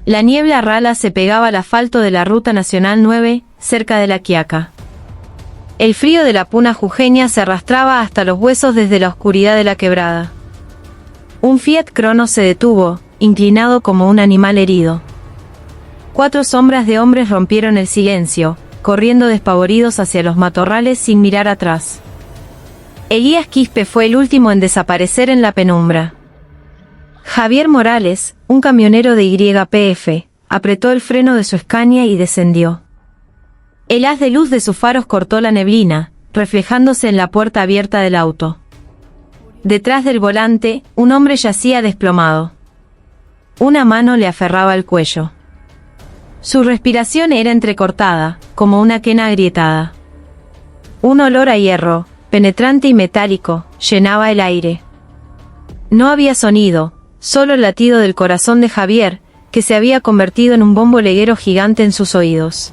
La niebla rala se pegaba al asfalto de la Ruta Nacional 9, cerca de La Quiaca. El frío de la puna jujeña se arrastraba hasta los huesos desde la oscuridad de la quebrada. Un Fiat Cronos se detuvo, inclinado como un animal herido. 4 sombras de hombres rompieron el silencio, corriendo despavoridos hacia los matorrales sin mirar atrás. Elías Quispe fue el último en desaparecer en la penumbra. Javier Morales, un camionero de YPF, apretó el freno de su Scania y descendió. El haz de luz de sus faros cortó la neblina, reflejándose en la puerta abierta del auto. Detrás del volante, un hombre yacía desplomado. Una mano le aferraba el cuello. Su respiración era entrecortada, como una quena agrietada. Un olor a hierro, penetrante y metálico, llenaba el aire. No había sonido, solo el latido del corazón de Javier, que se había convertido en un bombo leguero gigante en sus oídos.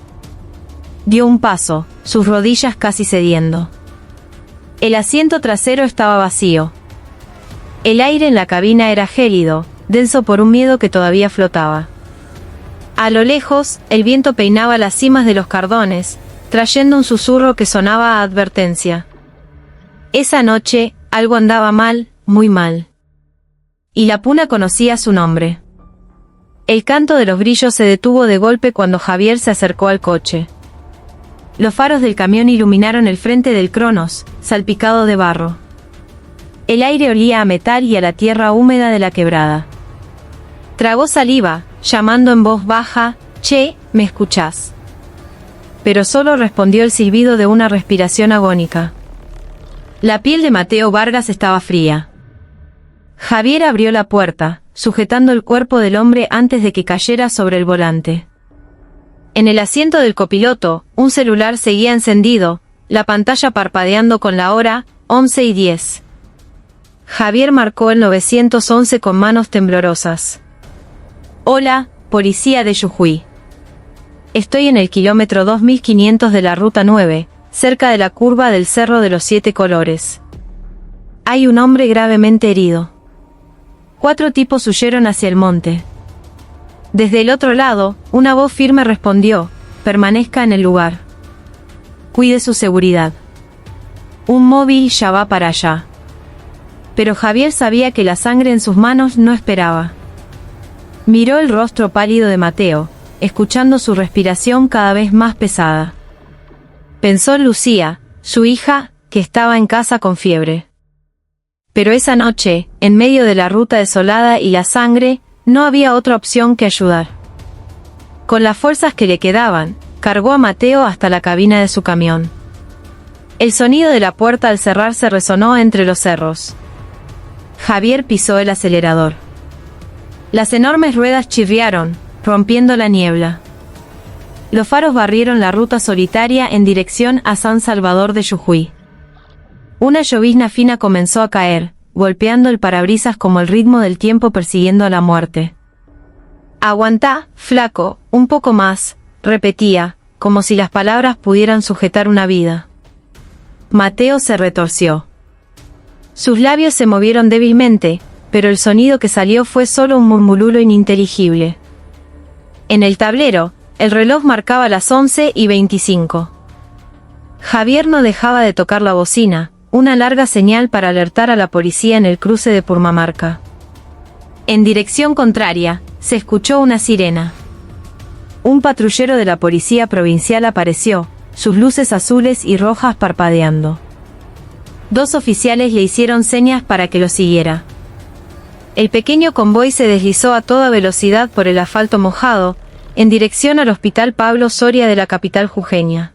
Dio un paso, sus rodillas casi cediendo. El asiento trasero estaba vacío. El aire en la cabina era gélido, denso por un miedo que todavía flotaba. A lo lejos, el viento peinaba las cimas de los cardones, trayendo un susurro que sonaba a advertencia. Esa noche, algo andaba mal, muy mal. Y la puna conocía su nombre. El canto de los grillos se detuvo de golpe cuando Javier se acercó al coche. Los faros del camión iluminaron el frente del Cronos, salpicado de barro. El aire olía a metal y a la tierra húmeda de la quebrada. Tragó saliva, llamando en voz baja, «Che, ¿me escuchás?». Pero solo respondió el silbido de una respiración agónica. La piel de Mateo Vargas estaba fría. Javier abrió la puerta, sujetando el cuerpo del hombre antes de que cayera sobre el volante. En el asiento del copiloto, un celular seguía encendido, la pantalla parpadeando con la hora, 11:10. Javier marcó el 911 con manos temblorosas. «Hola, policía de Jujuy. Estoy en el kilómetro 2500 de la Ruta 9, cerca de la curva del Cerro de los 7 Colores. Hay un hombre gravemente herido. 4 tipos huyeron hacia el monte». Desde el otro lado, una voz firme respondió, «Permanezca en el lugar. Cuide su seguridad. Un móvil ya va para allá». Pero Javier sabía que la sangre en sus manos no esperaba. Miró el rostro pálido de Mateo, escuchando su respiración cada vez más pesada. Pensó en Lucía, su hija, que estaba en casa con fiebre. Pero esa noche, en medio de la ruta desolada y la sangre, no había otra opción que ayudar. Con las fuerzas que le quedaban, cargó a Mateo hasta la cabina de su camión. El sonido de la puerta al cerrarse resonó entre los cerros. Javier pisó el acelerador. Las enormes ruedas chirriaron, rompiendo la niebla. Los faros barrieron la ruta solitaria en dirección a San Salvador de Jujuy. Una llovizna fina comenzó a caer, golpeando el parabrisas como el ritmo del tiempo persiguiendo a la muerte. «Aguantá, flaco, un poco más», repetía, como si las palabras pudieran sujetar una vida. Mateo se retorció. Sus labios se movieron débilmente, pero el sonido que salió fue solo un murmululo ininteligible. En el tablero, el reloj marcaba las 11:25. Javier no dejaba de tocar la bocina, una larga señal para alertar a la policía en el cruce de Purmamarca. En dirección contraria, se escuchó una sirena. Un patrullero de la policía provincial apareció, sus luces azules y rojas parpadeando. 2 oficiales le hicieron señas para que lo siguiera. El pequeño convoy se deslizó a toda velocidad por el asfalto mojado, en dirección al Hospital Pablo Soria de la capital jujeña.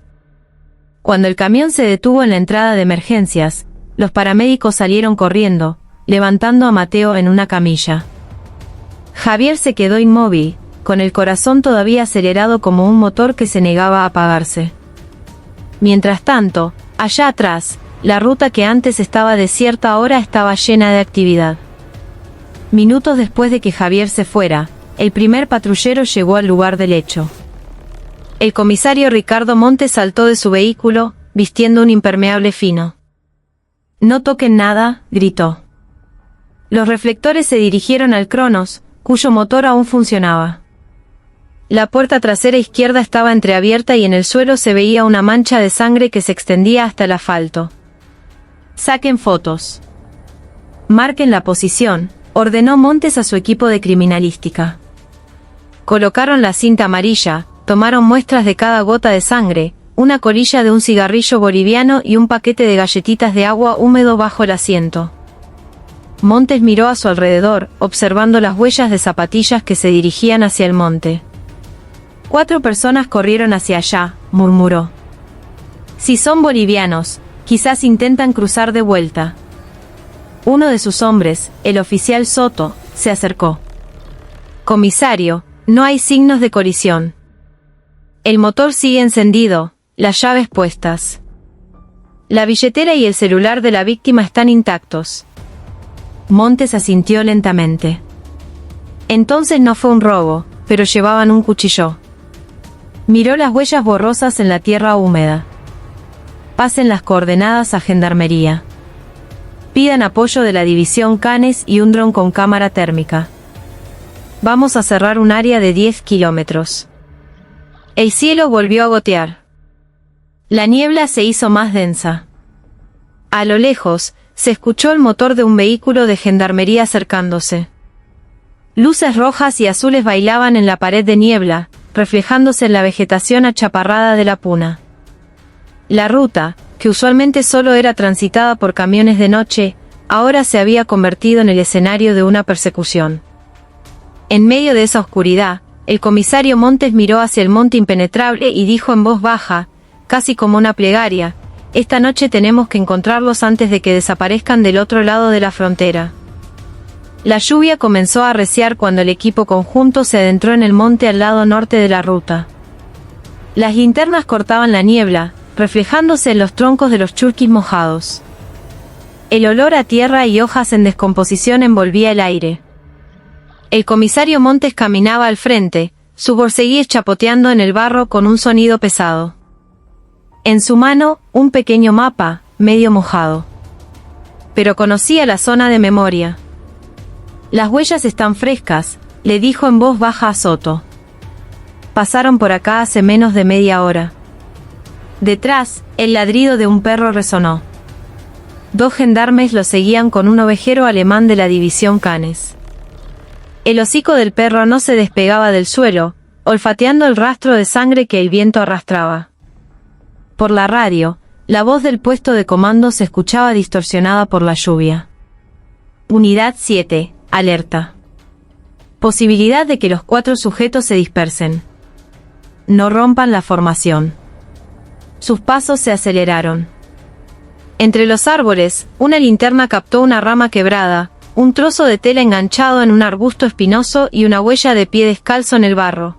Cuando el camión se detuvo en la entrada de emergencias, los paramédicos salieron corriendo, levantando a Mateo en una camilla. Javier se quedó inmóvil, con el corazón todavía acelerado como un motor que se negaba a apagarse. Mientras tanto, allá atrás, la ruta que antes estaba desierta ahora estaba llena de actividad. Minutos después de que Javier se fuera, el primer patrullero llegó al lugar del hecho. El comisario Ricardo Montes saltó de su vehículo, vistiendo un impermeable fino. «No toquen nada», gritó. Los reflectores se dirigieron al Cronos, cuyo motor aún funcionaba. La puerta trasera izquierda estaba entreabierta y en el suelo se veía una mancha de sangre que se extendía hasta el asfalto. «Saquen fotos. Marquen la posición», ordenó Montes a su equipo de criminalística. Colocaron la cinta amarilla, tomaron muestras de cada gota de sangre, una colilla de un cigarrillo boliviano y un paquete de galletitas de agua húmedo bajo el asiento. Montes miró a su alrededor, observando las huellas de zapatillas que se dirigían hacia el monte. 4 personas corrieron hacia allá, murmuró. Si son bolivianos, quizás intentan cruzar de vuelta. Uno de sus hombres, el oficial Soto, se acercó. Comisario, no hay signos de colisión. El motor sigue encendido, las llaves puestas. La billetera y el celular de la víctima están intactos. Montes asintió lentamente. Entonces no fue un robo, pero llevaban un cuchillo. Miró las huellas borrosas en la tierra húmeda. Pasen las coordenadas a Gendarmería. Pidan apoyo de la División Canes y un dron con cámara térmica. Vamos a cerrar un área de 10 kilómetros. El cielo volvió a gotear. La niebla se hizo más densa. A lo lejos, se escuchó el motor de un vehículo de Gendarmería acercándose. Luces rojas y azules bailaban en la pared de niebla, reflejándose en la vegetación achaparrada de la puna. La ruta, que usualmente solo era transitada por camiones de noche, ahora se había convertido en el escenario de una persecución. En medio de esa oscuridad, el comisario Montes miró hacia el monte impenetrable y dijo en voz baja, casi como una plegaria: «Esta noche tenemos que encontrarlos antes de que desaparezcan del otro lado de la frontera». La lluvia comenzó a arreciar cuando el equipo conjunto se adentró en el monte al lado norte de la ruta. Las linternas cortaban la niebla, reflejándose en los troncos de los churquis mojados. El olor a tierra y hojas en descomposición envolvía el aire. El comisario Montes caminaba al frente, su borceguí chapoteando en el barro con un sonido pesado. En su mano, un pequeño mapa, medio mojado. Pero conocía la zona de memoria. «Las huellas están frescas», le dijo en voz baja a Soto. «Pasaron por acá hace menos de media hora». Detrás, el ladrido de un perro resonó. 2 gendarmes lo seguían con un ovejero alemán de la División Canes. El hocico del perro no se despegaba del suelo, olfateando el rastro de sangre que el viento arrastraba. Por la radio, la voz del puesto de comando se escuchaba distorsionada por la lluvia. Unidad 7, alerta. Posibilidad de que los 4 sujetos se dispersen. No rompan la formación. Sus pasos se aceleraron. Entre los árboles, una linterna captó una rama quebrada, un trozo de tela enganchado en un arbusto espinoso y una huella de pie descalzo en el barro.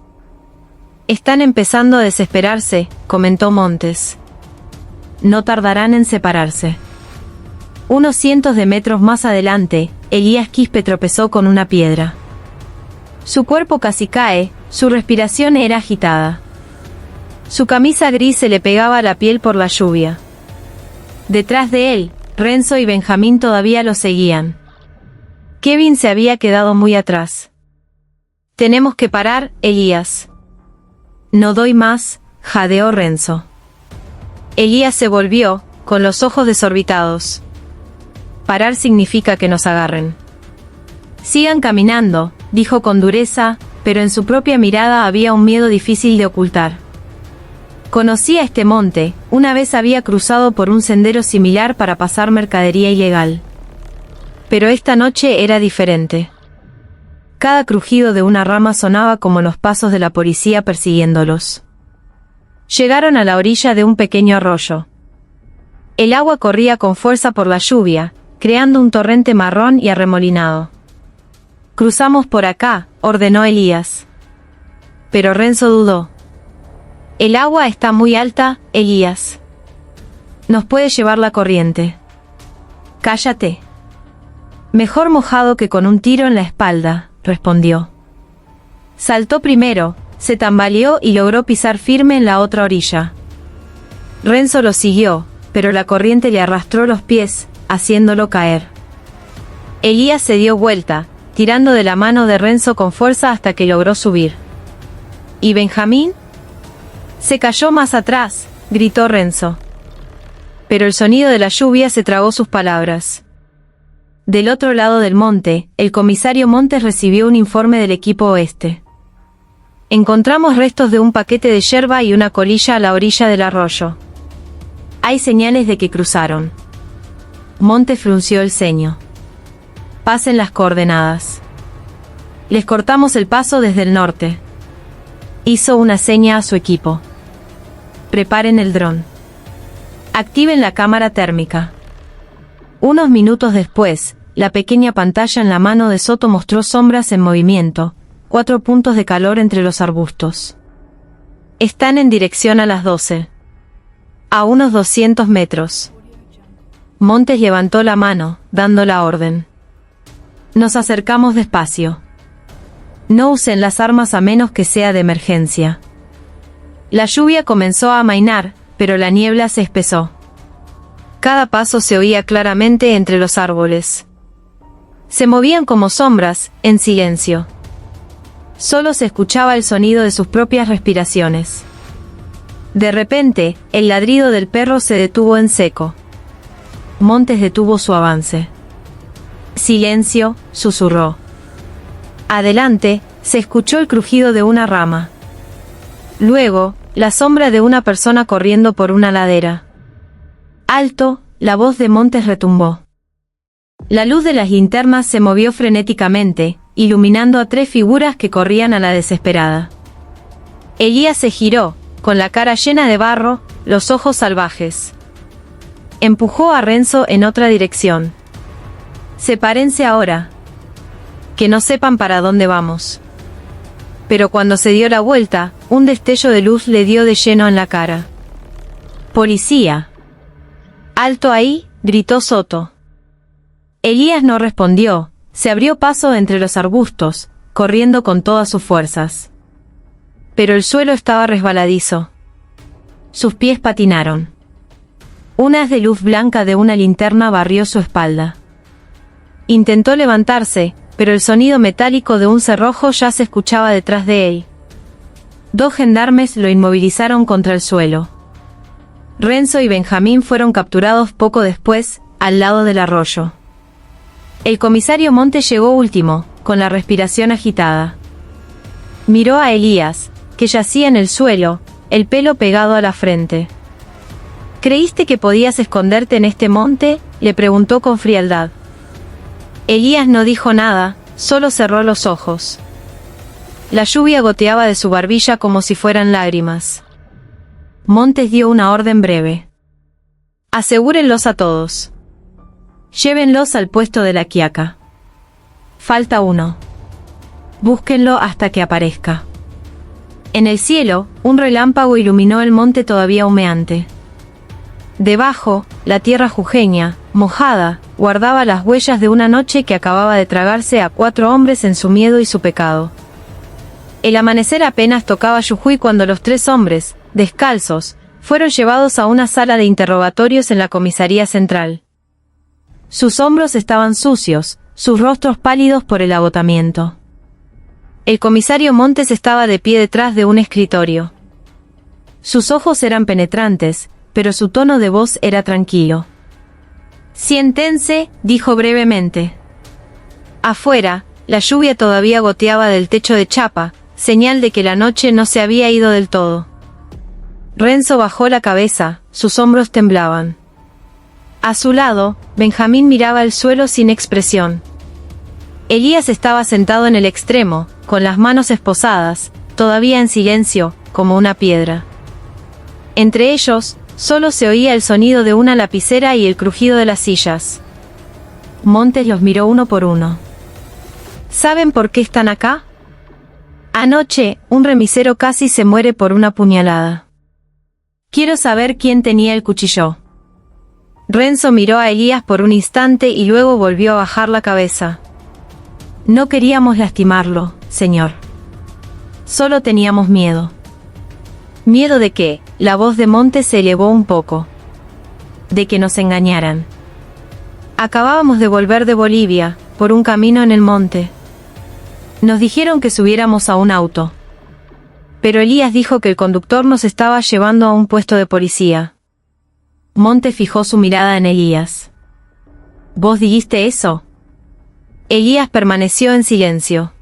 «Están empezando a desesperarse», comentó Montes. «No tardarán en separarse». Unos cientos de metros más adelante, Elías Quispe tropezó con una piedra. Su cuerpo casi cae, su respiración era agitada. Su camisa gris se le pegaba a la piel por la lluvia. Detrás de él, Renzo y Benjamín todavía lo seguían. Kevin se había quedado muy atrás. «Tenemos que parar, Elías». «No doy más», jadeó Renzo. Elías se volvió, con los ojos desorbitados. «Parar significa que nos agarren». «Sigan caminando», dijo con dureza, pero en su propia mirada había un miedo difícil de ocultar. Conocía este monte, una vez había cruzado por un sendero similar para pasar mercadería ilegal. Pero esta noche era diferente. Cada crujido de una rama sonaba como los pasos de la policía persiguiéndolos. Llegaron a la orilla de un pequeño arroyo. El agua corría con fuerza por la lluvia, creando un torrente marrón y arremolinado. «Cruzamos por acá», ordenó Elías. Pero Renzo dudó. «El agua está muy alta, Elías. Nos puede llevar la corriente». «Cállate». «Mejor mojado que con un tiro en la espalda», respondió. Saltó primero, se tambaleó y logró pisar firme en la otra orilla. Renzo lo siguió, pero la corriente le arrastró los pies, haciéndolo caer. Elías se dio vuelta, tirando de la mano de Renzo con fuerza hasta que logró subir. ¿Y Benjamín? Se cayó más atrás, gritó Renzo. Pero el sonido de la lluvia se tragó sus palabras. Del otro lado del monte, el comisario Montes recibió un informe del equipo oeste. Encontramos restos de un paquete de yerba y una colilla a la orilla del arroyo. Hay señales de que cruzaron. Montes frunció el ceño. Pasen las coordenadas. Les cortamos el paso desde el norte. Hizo una seña a su equipo. Preparen el dron. Activen la cámara térmica. Unos minutos después, la pequeña pantalla en la mano de Soto mostró sombras en movimiento, 4 puntos de calor entre los arbustos. Están en dirección a las 12. A unos 200 metros. Montes levantó la mano, dando la orden. Nos acercamos despacio. No usen las armas a menos que sea de emergencia. La lluvia comenzó a amainar, pero la niebla se espesó. Cada paso se oía claramente entre los árboles. Se movían como sombras, en silencio. Solo se escuchaba el sonido de sus propias respiraciones. De repente, el ladrido del perro se detuvo en seco. Montes detuvo su avance. Silencio, susurró. Adelante, se escuchó el crujido de una rama. Luego, la sombra de una persona corriendo por una ladera. Alto, la voz de Montes retumbó. La luz de las linternas se movió frenéticamente, iluminando a 3 figuras que corrían a la desesperada. Elías se giró, con la cara llena de barro, los ojos salvajes. Empujó a Renzo en otra dirección. Sepárense ahora. Que no sepan para dónde vamos. Pero cuando se dio la vuelta, un destello de luz le dio de lleno en la cara. ¡Policía! ¡Alto ahí!, gritó Soto. Elías no respondió, se abrió paso entre los arbustos, corriendo con todas sus fuerzas. Pero el suelo estaba resbaladizo. Sus pies patinaron. Un haz de luz blanca de una linterna barrió su espalda. Intentó levantarse, pero el sonido metálico de un cerrojo ya se escuchaba detrás de él. 2 gendarmes lo inmovilizaron contra el suelo. Renzo y Benjamín fueron capturados poco después, al lado del arroyo. El comisario Montes llegó último, con la respiración agitada. Miró a Elías, que yacía en el suelo, el pelo pegado a la frente. ¿Creíste que podías esconderte en este monte?, le preguntó con frialdad. Elías no dijo nada, solo cerró los ojos. La lluvia goteaba de su barbilla como si fueran lágrimas. Montes dio una orden breve. Asegúrenlos a todos. Llévenlos al puesto de la Quiaca. Falta uno. Búsquenlo hasta que aparezca. En el cielo, un relámpago iluminó el monte todavía humeante. Debajo, la tierra jujeña, mojada, guardaba las huellas de una noche que acababa de tragarse a 4 hombres en su miedo y su pecado. El amanecer apenas tocaba Jujuy cuando los 3 hombres, descalzos, fueron llevados a una sala de interrogatorios en la comisaría central. Sus hombros estaban sucios, sus rostros pálidos por el agotamiento. El comisario Montes estaba de pie detrás de un escritorio. Sus ojos eran penetrantes, pero su tono de voz era tranquilo. Siéntense, dijo brevemente. Afuera, la lluvia todavía goteaba del techo de chapa, señal de que la noche no se había ido del todo. Renzo bajó la cabeza, sus hombros temblaban. A su lado, Benjamín miraba el suelo sin expresión. Elías estaba sentado en el extremo, con las manos esposadas, todavía en silencio, como una piedra. Entre ellos, solo se oía el sonido de una lapicera y el crujido de las sillas. Montes los miró uno por uno. ¿Saben por qué están acá? Anoche, un remisero casi se muere por una puñalada. Quiero saber quién tenía el cuchillo. Renzo miró a Elías por un instante y luego volvió a bajar la cabeza. No queríamos lastimarlo, señor. Solo teníamos miedo. ¿Miedo de qué? La voz de Montes se elevó un poco. De que nos engañaran. Acabábamos de volver de Bolivia, por un camino en el monte. Nos dijeron que subiéramos a un auto. Pero Elías dijo que el conductor nos estaba llevando a un puesto de policía. Montes fijó su mirada en Elías. ¿Vos dijiste eso? Elías permaneció en silencio.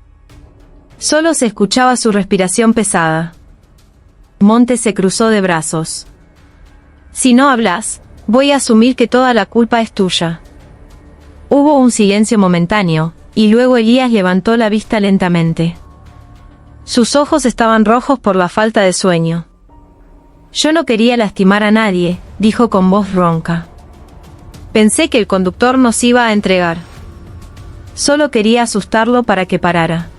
Solo se escuchaba su respiración pesada. Montes se cruzó de brazos. Si no hablas, voy a asumir que toda la culpa es tuya. Hubo un silencio momentáneo, y luego Elías levantó la vista lentamente. Sus ojos estaban rojos por la falta de sueño. Yo no quería lastimar a nadie, dijo con voz ronca. Pensé que el conductor nos iba a entregar. Solo quería asustarlo para que parara.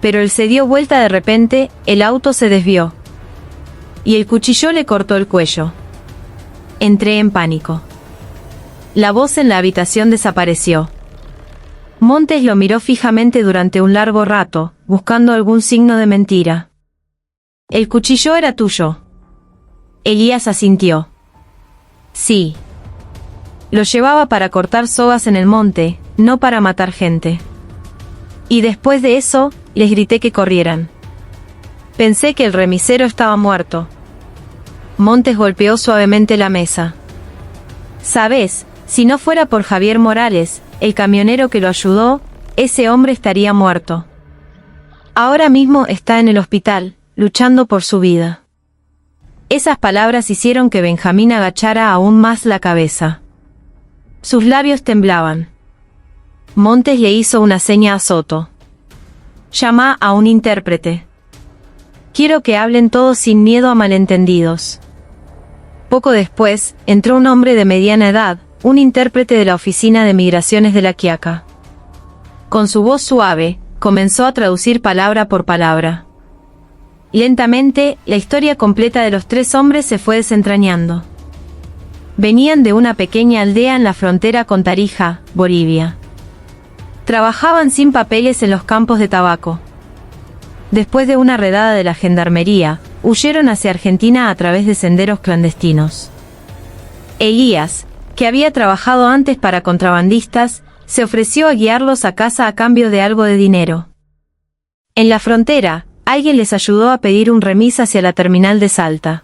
Pero él se dio vuelta de repente, el auto se desvió. Y el cuchillo le cortó el cuello. Entré en pánico. La voz en la habitación desapareció. Montes lo miró fijamente durante un largo rato, buscando algún signo de mentira. «El cuchillo era tuyo». Elías asintió. «Sí. Lo llevaba para cortar sogas en el monte, no para matar gente. Y después de eso, les grité que corrieran. Pensé que el remisero estaba muerto». Montes golpeó suavemente la mesa. «¿Sabes? Si no fuera por Javier Morales, el camionero que lo ayudó, ese hombre estaría muerto. Ahora mismo está en el hospital, luchando por su vida». Esas palabras hicieron que Benjamín agachara aún más la cabeza. Sus labios temblaban. Montes le hizo una seña a Soto. «Llama a un intérprete. Quiero que hablen todos sin miedo a malentendidos». Poco después, entró un hombre de mediana edad, un intérprete de la Oficina de Migraciones de La Quiaca. Con su voz suave, comenzó a traducir palabra por palabra. Lentamente, la historia completa de los tres hombres se fue desentrañando. Venían de una pequeña aldea en la frontera con Tarija, Bolivia. Trabajaban sin papeles en los campos de tabaco. Después de una redada de la gendarmería, huyeron hacia Argentina a través de senderos clandestinos. Elías, que había trabajado antes para contrabandistas, se ofreció a guiarlos a casa a cambio de algo de dinero. En la frontera, alguien les ayudó a pedir un remis hacia la terminal de Salta.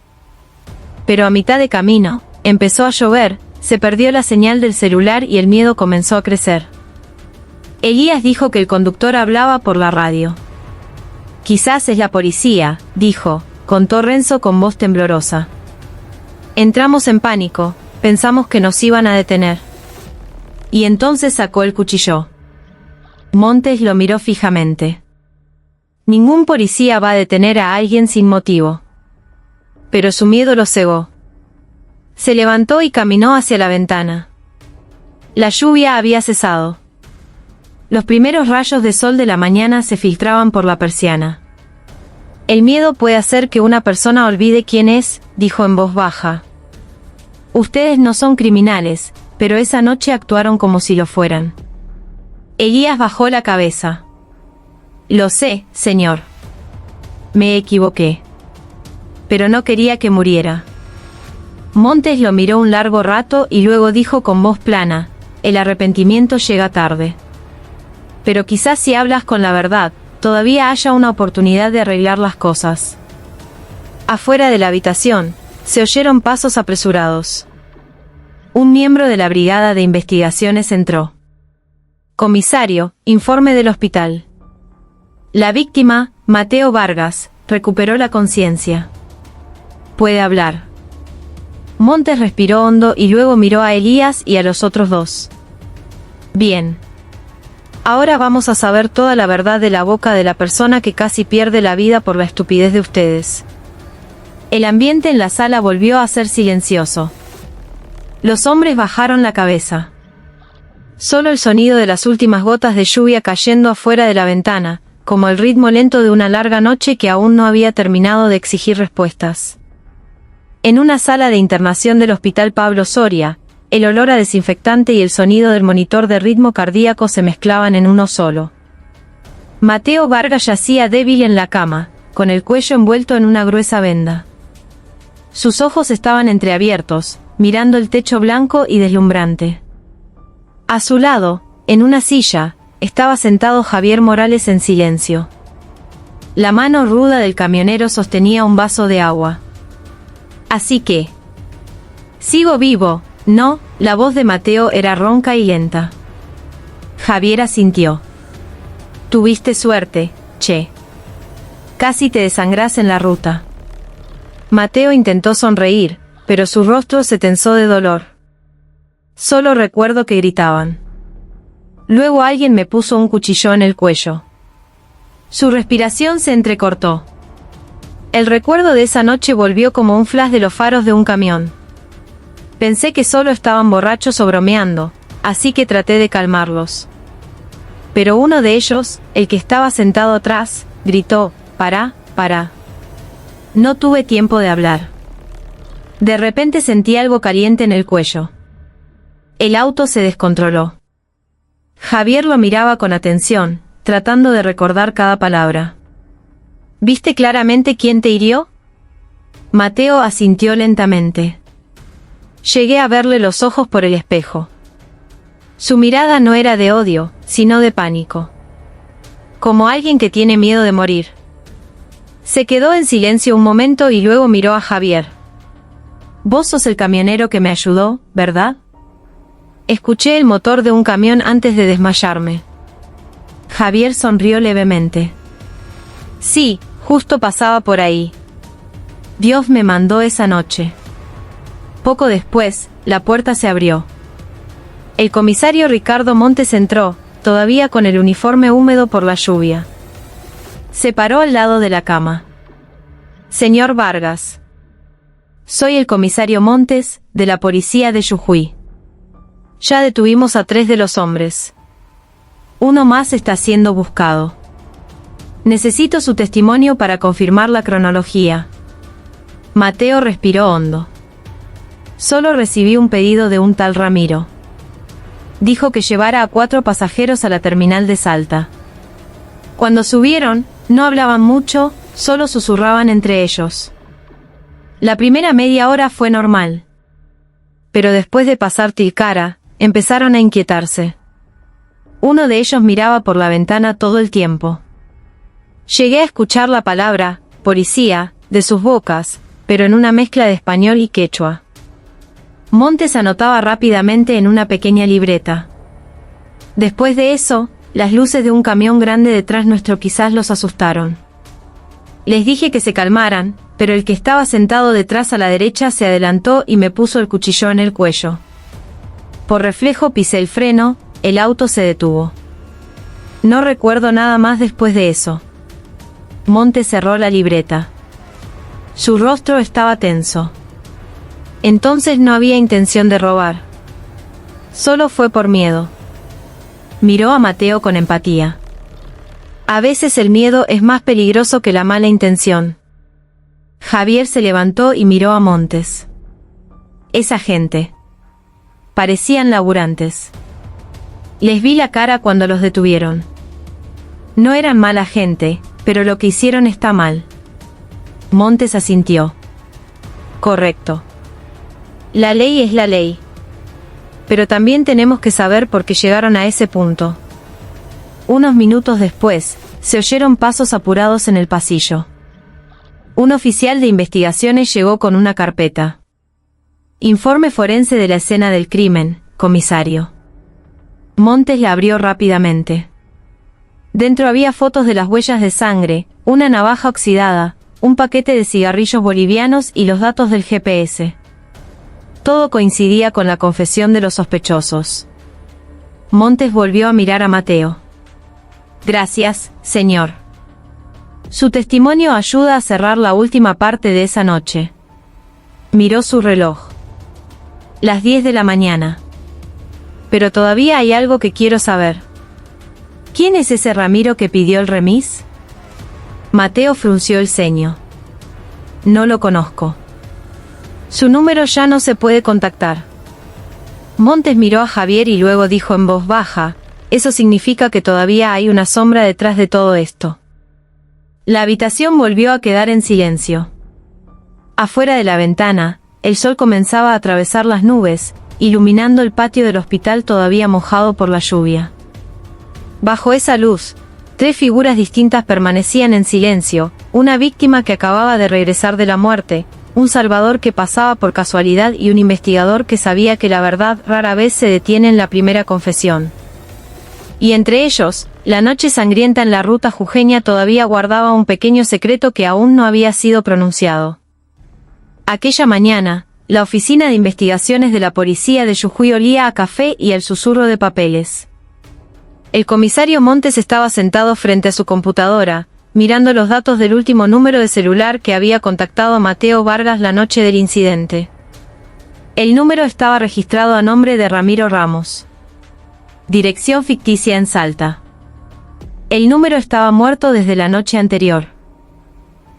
Pero a mitad de camino, empezó a llover, se perdió la señal del celular y el miedo comenzó a crecer. Elías dijo que el conductor hablaba por la radio. «Quizás es la policía», dijo, contó Renzo con voz temblorosa. «Entramos en pánico, pensamos que nos iban a detener». Y entonces sacó el cuchillo. Montes lo miró fijamente. Ningún policía va a detener a alguien sin motivo. Pero su miedo lo cegó. Se levantó y caminó hacia la ventana. La lluvia había cesado. Los primeros rayos de sol de la mañana se filtraban por la persiana. «El miedo puede hacer que una persona olvide quién es», dijo en voz baja. «Ustedes no son criminales, pero esa noche actuaron como si lo fueran». Elías bajó la cabeza. «Lo sé, señor. Me equivoqué. Pero no quería que muriera». Montes lo miró un largo rato y luego dijo con voz plana: «El arrepentimiento llega tarde. Pero quizás si hablas con la verdad, todavía haya una oportunidad de arreglar las cosas». Afuera de la habitación, se oyeron pasos apresurados. Un miembro de la Brigada de Investigaciones entró. «Comisario, informe del hospital». La víctima, Mateo Vargas, recuperó la conciencia. «Puede hablar». Montes respiró hondo y luego miró a Elías y a los otros dos. «Bien. Ahora vamos a saber toda la verdad de la boca de la persona que casi pierde la vida por la estupidez de ustedes». El ambiente en la sala volvió a ser silencioso. Los hombres bajaron la cabeza. Solo el sonido de las últimas gotas de lluvia cayendo afuera de la ventana, como el ritmo lento de una larga noche que aún no había terminado de exigir respuestas. En una sala de internación del Hospital Pablo Soria, el olor a desinfectante y el sonido del monitor de ritmo cardíaco se mezclaban en uno solo. Mateo Vargas yacía débil en la cama, con el cuello envuelto en una gruesa venda. Sus ojos estaban entreabiertos, mirando el techo blanco y deslumbrante. A su lado, en una silla, estaba sentado Javier Morales en silencio. La mano ruda del camionero sostenía un vaso de agua. Así que... Sigo vivo, ¿no? La voz de Mateo era ronca y lenta. Javier asintió. Tuviste suerte, che. Casi te desangrás en la ruta. Mateo intentó sonreír, pero su rostro se tensó de dolor. Solo recuerdo que gritaban. Luego alguien me puso un cuchillo en el cuello. Su respiración se entrecortó. El recuerdo de esa noche volvió como un flash de los faros de un camión. Pensé que solo estaban borrachos o bromeando, así que traté de calmarlos. Pero uno de ellos, el que estaba sentado atrás, gritó, «Pará, pará». No tuve tiempo de hablar. De repente sentí algo caliente en el cuello. El auto se descontroló. Javier lo miraba con atención, tratando de recordar cada palabra. ¿Viste claramente quién te hirió? Mateo asintió lentamente. Llegué a verle los ojos por el espejo. Su mirada no era de odio, sino de pánico. Como alguien que tiene miedo de morir. Se quedó en silencio un momento y luego miró a Javier. Vos sos el camionero que me ayudó, ¿verdad? Escuché el motor de un camión antes de desmayarme. Javier sonrió levemente. Sí, justo pasaba por ahí. Dios me mandó esa noche. Poco después, la puerta se abrió. El comisario Ricardo Montes entró, todavía con el uniforme húmedo por la lluvia. Se paró al lado de la cama. Señor Vargas. Soy el comisario Montes, de la policía de Jujuy. Ya detuvimos a 3 de los hombres. Uno más está siendo buscado. Necesito su testimonio para confirmar la cronología. Mateo respiró hondo. Solo recibí un pedido de un tal Ramiro. Dijo que llevara a 4 pasajeros a la terminal de Salta. Cuando subieron, no hablaban mucho, solo susurraban entre ellos. La primera media hora fue normal. Pero después de pasar Tilcara, empezaron a inquietarse. Uno de ellos miraba por la ventana todo el tiempo. Llegué a escuchar la palabra, policía, de sus bocas, pero en una mezcla de español y quechua. Montes anotaba rápidamente en una pequeña libreta. Después de eso, las luces de un camión grande detrás nuestro quizás los asustaron. Les dije que se calmaran, pero el que estaba sentado detrás a la derecha se adelantó y me puso el cuchillo en el cuello. Por reflejo pisé el freno, el auto se detuvo. No recuerdo nada más después de eso. Montes cerró la libreta. Su rostro estaba tenso. Entonces no había intención de robar. Solo fue por miedo. Miró a Mateo con empatía. A veces el miedo es más peligroso que la mala intención. Javier se levantó y miró a Montes. Esa gente. Parecían laburantes. Les vi la cara cuando los detuvieron. No eran mala gente, pero lo que hicieron está mal. Montes asintió. Correcto. La ley es la ley. Pero también tenemos que saber por qué llegaron a ese punto. Unos minutos después, se oyeron pasos apurados en el pasillo. Un oficial de investigaciones llegó con una carpeta. Informe forense de la escena del crimen, comisario. Montes la abrió rápidamente. Dentro había fotos de las huellas de sangre, una navaja oxidada, un paquete de cigarrillos bolivianos y los datos del GPS. Todo coincidía con la confesión de los sospechosos. Montes volvió a mirar a Mateo. Gracias, señor. Su testimonio ayuda a cerrar la última parte de esa noche. Miró su reloj. Las 10 de la mañana. Pero todavía hay algo que quiero saber. ¿Quién es ese Ramiro que pidió el remis? Mateo frunció el ceño. No lo conozco. Su número ya no se puede contactar. Montes miró a Javier y luego dijo en voz baja, eso significa que todavía hay una sombra detrás de todo esto. La habitación volvió a quedar en silencio. Afuera de la ventana, el sol comenzaba a atravesar las nubes, iluminando el patio del hospital todavía mojado por la lluvia. Bajo esa luz, 3 figuras distintas permanecían en silencio, una víctima que acababa de regresar de la muerte, un salvador que pasaba por casualidad y un investigador que sabía que la verdad rara vez se detiene en la primera confesión. Y entre ellos, la noche sangrienta en la ruta jujeña todavía guardaba un pequeño secreto que aún no había sido pronunciado. Aquella mañana, la oficina de investigaciones de la policía de Jujuy olía a café y al susurro de papeles. El comisario Montes estaba sentado frente a su computadora, mirando los datos del último número de celular que había contactado a Mateo Vargas la noche del incidente. El número estaba registrado a nombre de Ramiro Ramos. Dirección ficticia en Salta. El número estaba muerto desde la noche anterior.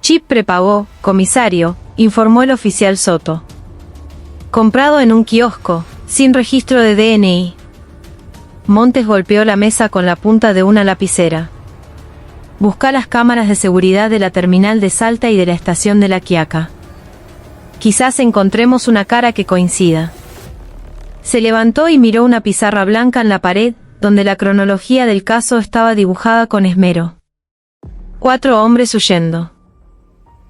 Chip prepago, comisario, informó el oficial Soto. Comprado en un kiosco, sin registro de DNI. Montes golpeó la mesa con la punta de una lapicera. Busca las cámaras de seguridad de la terminal de Salta y de la estación de La Quiaca. Quizás encontremos una cara que coincida. Se levantó y miró una pizarra blanca en la pared, donde la cronología del caso estaba dibujada con esmero. 4 hombres huyendo.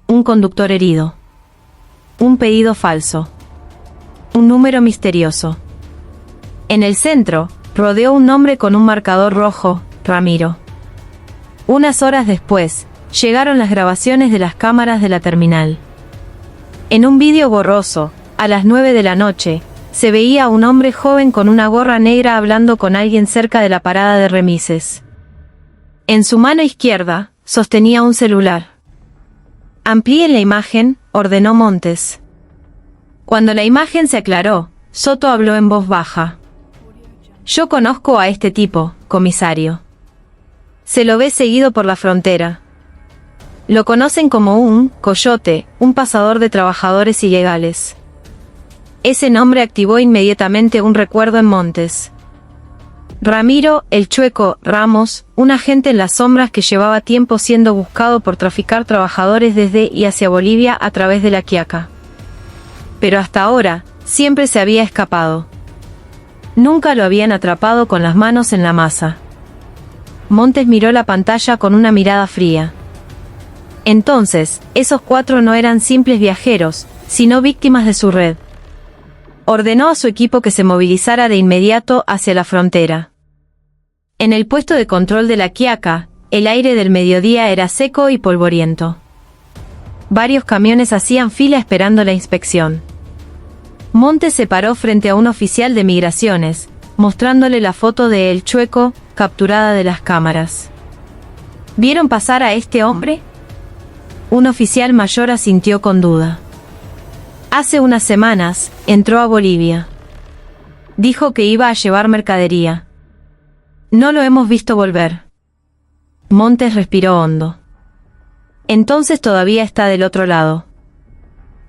Un conductor herido. Un pedido falso. Un número misterioso. En el centro, rodeó un nombre con un marcador rojo, Ramiro. Unas horas después, llegaron las grabaciones de las cámaras de la terminal. En un vídeo borroso, a las 9 de la noche, se veía a un hombre joven con una gorra negra hablando con alguien cerca de la parada de remises. En su mano izquierda, sostenía un celular. Amplíen la imagen, ordenó Montes. Cuando la imagen se aclaró, Soto habló en voz baja. Yo conozco a este tipo, comisario. Se lo ve seguido por la frontera. Lo conocen como un coyote, un pasador de trabajadores ilegales. Ese nombre activó inmediatamente un recuerdo en Montes. Ramiro, el Chueco, Ramos, un agente en las sombras que llevaba tiempo siendo buscado por traficar trabajadores desde y hacia Bolivia a través de La Quiaca. Pero hasta ahora, siempre se había escapado. Nunca lo habían atrapado con las manos en la masa. Montes miró la pantalla con una mirada fría. Entonces, esos 4 no eran simples viajeros, sino víctimas de su red. Ordenó a su equipo que se movilizara de inmediato hacia la frontera. En el puesto de control de La Quiaca, el aire del mediodía era seco y polvoriento. Varios camiones hacían fila esperando la inspección. Montes se paró frente a un oficial de migraciones, mostrándole la foto de El Chueco, capturada de las cámaras. ¿Vieron pasar a este hombre? Un oficial mayor asintió con duda. Hace unas semanas, entró a Bolivia. Dijo que iba a llevar mercadería. No lo hemos visto volver. Montes respiró hondo. Entonces todavía está del otro lado.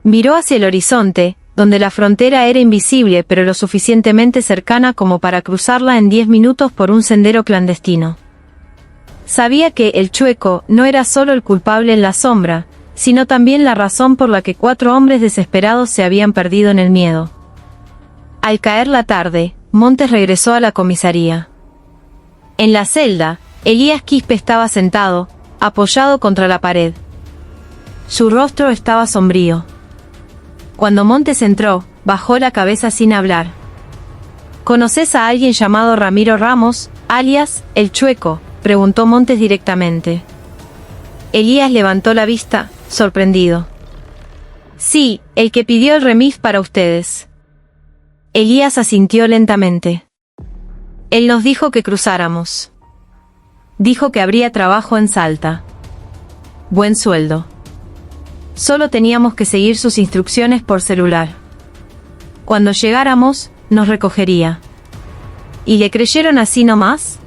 Miró hacia el horizonte, donde la frontera era invisible pero lo suficientemente cercana como para cruzarla en 10 minutos por un sendero clandestino. Sabía que El Chueco no era solo el culpable en la sombra, sino también la razón por la que 4 hombres desesperados se habían perdido en el miedo. Al caer la tarde, Montes regresó a la comisaría. En la celda, Elías Quispe estaba sentado, apoyado contra la pared. Su rostro estaba sombrío. Cuando Montes entró, bajó la cabeza sin hablar. ¿Conoces a alguien llamado Ramiro Ramos, alias El Chueco?, preguntó Montes directamente. Elías levantó la vista, sorprendido. Sí, el que pidió el remis para ustedes. Elías asintió lentamente. Él nos dijo que cruzáramos. Dijo que habría trabajo en Salta. Buen sueldo. Solo teníamos que seguir sus instrucciones por celular. Cuando llegáramos, nos recogería. ¿Y le creyeron así nomás?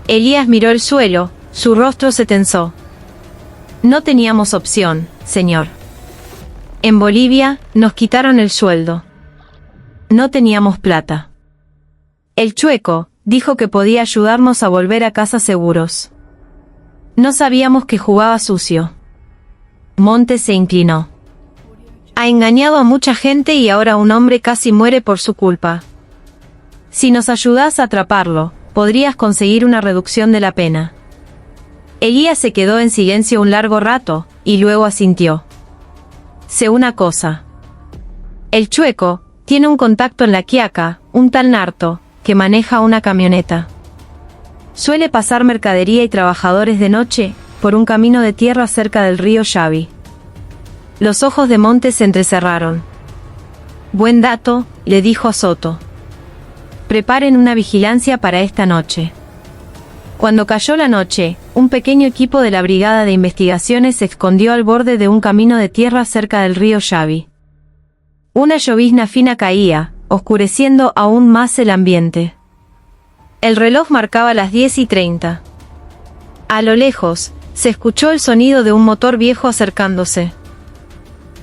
Elías miró el suelo, su rostro se tensó. No teníamos opción, señor. En Bolivia, nos quitaron el sueldo. No teníamos plata. El Chueco dijo que podía ayudarnos a volver a casa seguros. No sabíamos que jugaba sucio. Montes se inclinó. Ha engañado a mucha gente y ahora un hombre casi muere por su culpa. Si nos ayudás a atraparlo, podrías conseguir una reducción de la pena. Elías se quedó en silencio un largo rato, y luego asintió. Sé una cosa. El Chueco tiene un contacto en La Quiaca, un tal Narto, que maneja una camioneta. Suele pasar mercadería y trabajadores de noche, por un camino de tierra cerca del río Xavi. Los ojos de Montes se entrecerraron. Buen dato, le dijo a Soto. Preparen una vigilancia para esta noche. Cuando cayó la noche, un pequeño equipo de la Brigada de Investigaciones se escondió al borde de un camino de tierra cerca del río Xavi. Una llovizna fina caía, oscureciendo aún más el ambiente. El reloj marcaba las 10:30. A lo lejos, se escuchó el sonido de un motor viejo acercándose.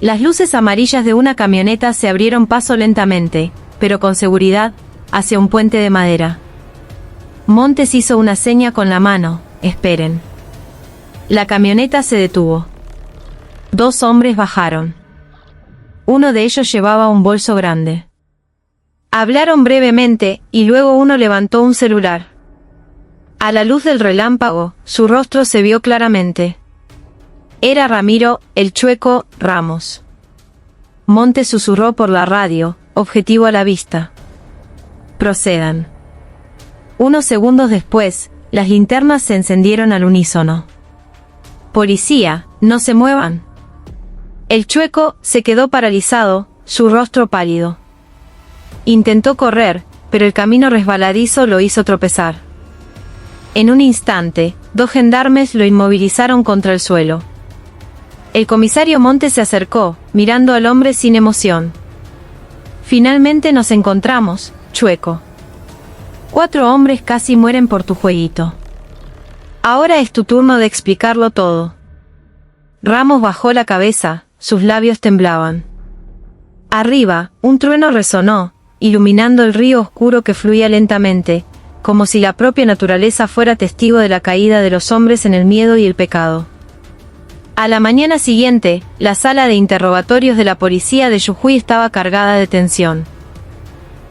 Las luces amarillas de una camioneta se abrieron paso lentamente, pero con seguridad, hacia un puente de madera. Montes hizo una seña con la mano, esperen. La camioneta se detuvo. 2 hombres bajaron. Uno de ellos llevaba un bolso grande. Hablaron brevemente, y luego uno levantó un celular. A la luz del relámpago, su rostro se vio claramente. Era Ramiro, el Chueco, Ramos. Montes susurró por la radio, objetivo a la vista. Procedan. Unos segundos después, las linternas se encendieron al unísono. Policía, no se muevan. El Chueco se quedó paralizado, su rostro pálido. Intentó correr, pero el camino resbaladizo lo hizo tropezar. En un instante, 2 gendarmes lo inmovilizaron contra el suelo. El comisario Montes se acercó, mirando al hombre sin emoción. Finalmente nos encontramos, Chueco. 4 hombres casi mueren por tu jueguito. Ahora es tu turno de explicarlo todo. Ramos bajó la cabeza, sus labios temblaban. Arriba, un trueno resonó, iluminando el río oscuro que fluía lentamente, como si la propia naturaleza fuera testigo de la caída de los hombres en el miedo y el pecado. A la mañana siguiente, la sala de interrogatorios de la policía de Jujuy estaba cargada de tensión.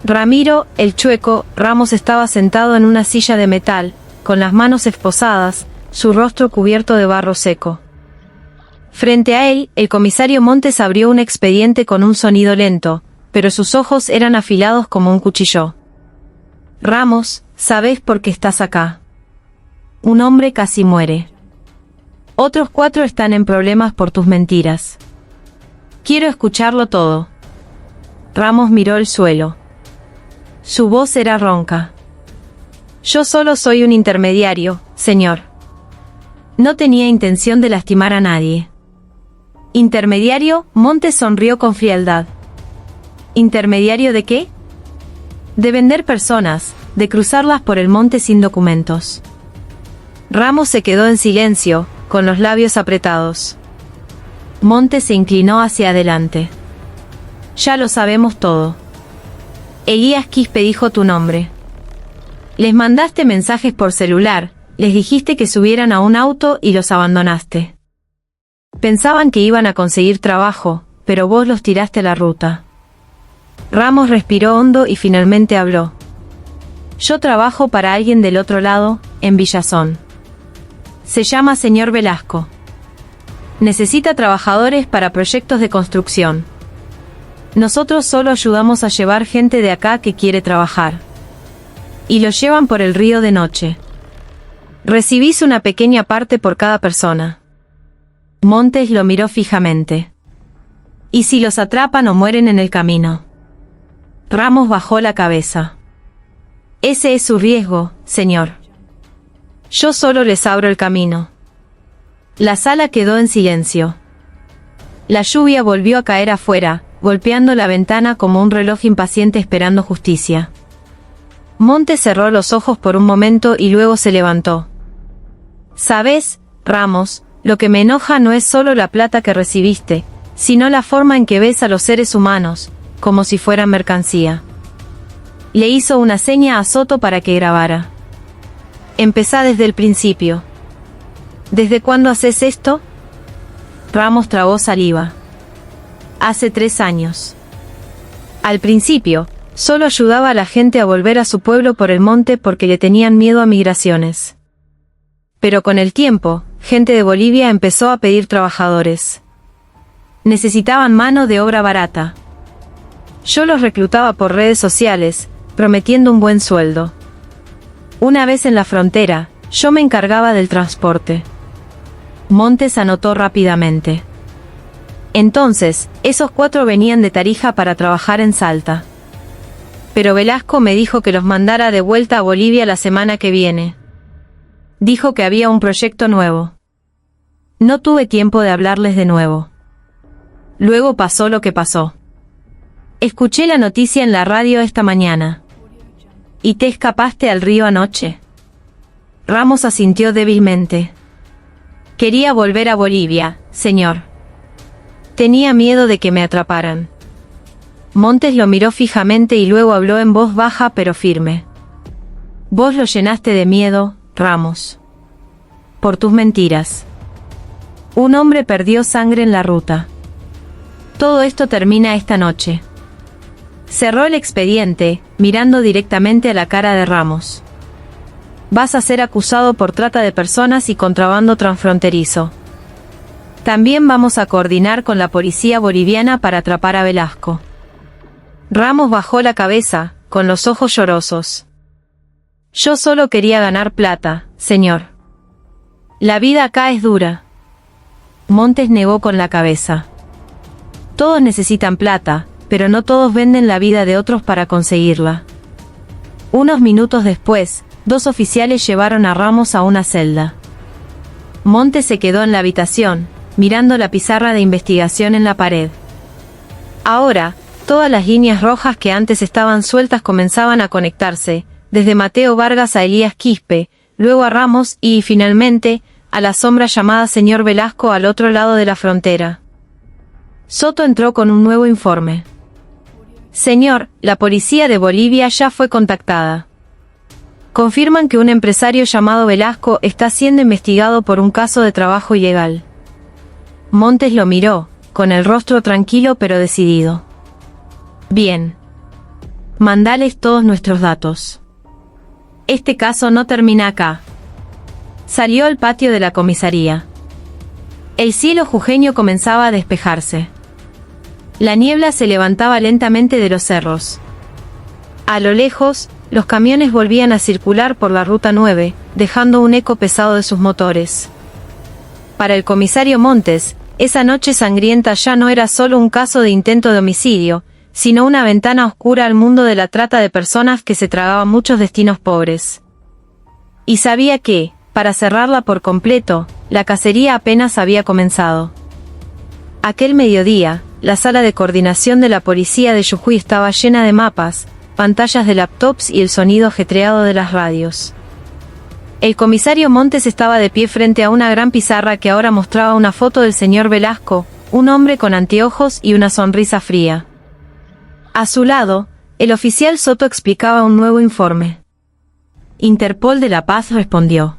Ramiro, el Chueco, Ramos estaba sentado en una silla de metal, con las manos esposadas, su rostro cubierto de barro seco. Frente a él, el comisario Montes abrió un expediente con un sonido lento, pero sus ojos eran afilados como un cuchillo. Ramos, ¿sabes por qué estás acá? Un hombre casi muere. Otros 4 están en problemas por tus mentiras. Quiero escucharlo todo. Ramos miró el suelo. Su voz era ronca. Yo solo soy un intermediario, señor. No tenía intención de lastimar a nadie. ¿Intermediario? Montes sonrió con frialdad. ¿Intermediario de qué? De vender personas, de cruzarlas por el monte sin documentos. Ramos se quedó en silencio, con los labios apretados. Montes se inclinó hacia adelante. Ya lo sabemos todo. Elías Quispe dijo tu nombre. Les mandaste mensajes por celular, les dijiste que subieran a un auto y los abandonaste. Pensaban que iban a conseguir trabajo, pero vos los tiraste a la ruta. Ramos respiró hondo y finalmente habló. Yo trabajo para alguien del otro lado, en Villazón. Se llama señor Velasco. Necesita trabajadores para proyectos de construcción. Nosotros solo ayudamos a llevar gente de acá que quiere trabajar. Y lo llevan por el río de noche. Recibís una pequeña parte por cada persona. Montes lo miró fijamente. ¿Y si los atrapan o mueren en el camino? Ramos bajó la cabeza. Ese es su riesgo, señor. Yo solo les abro el camino. La sala quedó en silencio. La lluvia volvió a caer afuera, golpeando la ventana como un reloj impaciente esperando justicia. Montes cerró los ojos por un momento y luego se levantó. ¿Sabes, Ramos? Lo que me enoja no es solo la plata que recibiste, sino la forma en que ves a los seres humanos, como si fueran mercancía. Le hizo una seña a Soto para que grabara. Empezá desde el principio. ¿Desde cuándo haces esto? Ramos tragó saliva. Hace 3 años. Al principio, solo ayudaba a la gente a volver a su pueblo por el monte porque le tenían miedo a migraciones. Pero con el tiempo, gente de Bolivia empezó a pedir trabajadores. Necesitaban mano de obra barata. Yo los reclutaba por redes sociales, prometiendo un buen sueldo. Una vez en la frontera, yo me encargaba del transporte. Montes anotó rápidamente. Entonces, esos 4 venían de Tarija para trabajar en Salta. Pero Velasco me dijo que los mandara de vuelta a Bolivia la semana que viene. Dijo que había un proyecto nuevo. No tuve tiempo de hablarles de nuevo. Luego pasó lo que pasó. Escuché la noticia en la radio esta mañana. ¿Y te escapaste al río anoche? Ramos asintió débilmente. Quería volver a Bolivia, señor. Tenía miedo de que me atraparan. Montes lo miró fijamente y luego habló en voz baja pero firme. Vos lo llenaste de miedo, Ramos. Por tus mentiras. Un hombre perdió sangre en la ruta. Todo esto termina esta noche. Cerró el expediente, mirando directamente a la cara de Ramos. Vas a ser acusado por trata de personas y contrabando transfronterizo. También vamos a coordinar con la policía boliviana para atrapar a Velasco. Ramos bajó la cabeza, con los ojos llorosos. Yo solo quería ganar plata, señor. La vida acá es dura. Montes negó con la cabeza. Todos necesitan plata, pero no todos venden la vida de otros para conseguirla. Unos minutos después, 2 oficiales llevaron a Ramos a una celda. Montes se quedó en la habitación, mirando la pizarra de investigación en la pared. Ahora, todas las líneas rojas que antes estaban sueltas comenzaban a conectarse, desde Mateo Vargas a Elías Quispe, luego a Ramos y, finalmente, a la sombra llamada señor Velasco al otro lado de la frontera. Soto entró con un nuevo informe. Señor, la policía de Bolivia ya fue contactada. Confirman que un empresario llamado Velasco está siendo investigado por un caso de trabajo ilegal. Montes lo miró, con el rostro tranquilo pero decidido. Bien. Mandales todos nuestros datos. Este caso no termina acá. Salió al patio de la comisaría. El cielo jujeño comenzaba a despejarse. La niebla se levantaba lentamente de los cerros. A lo lejos, los camiones volvían a circular por la Ruta 9, dejando un eco pesado de sus motores. Para el comisario Montes, esa noche sangrienta ya no era solo un caso de intento de homicidio, sino una ventana oscura al mundo de la trata de personas que se tragaba muchos destinos pobres. Y sabía que, para cerrarla por completo, la cacería apenas había comenzado. Aquel mediodía, la sala de coordinación de la policía de Jujuy estaba llena de mapas, pantallas de laptops y el sonido ajetreado de las radios. El comisario Montes estaba de pie frente a una gran pizarra que ahora mostraba una foto del señor Velasco, un hombre con anteojos y una sonrisa fría. A su lado, el oficial Soto explicaba un nuevo informe. Interpol de La Paz respondió.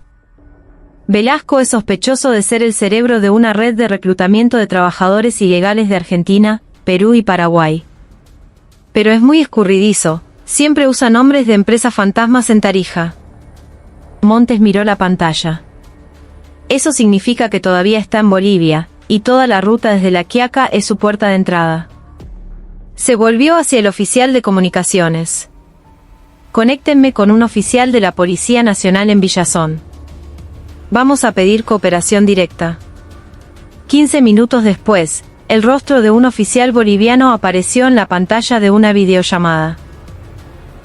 Velasco es sospechoso de ser el cerebro de una red de reclutamiento de trabajadores ilegales de Argentina, Perú y Paraguay. Pero es muy escurridizo, siempre usa nombres de empresas fantasmas en Tarija. Montes miró la pantalla. Eso significa que todavía está en Bolivia, y toda la ruta desde La Quiaca es su puerta de entrada. Se volvió hacia el oficial de comunicaciones. Conéctenme con un oficial de la Policía Nacional en Villazón. Vamos a pedir cooperación directa. 15 minutos después, el rostro de un oficial boliviano apareció en la pantalla de una videollamada.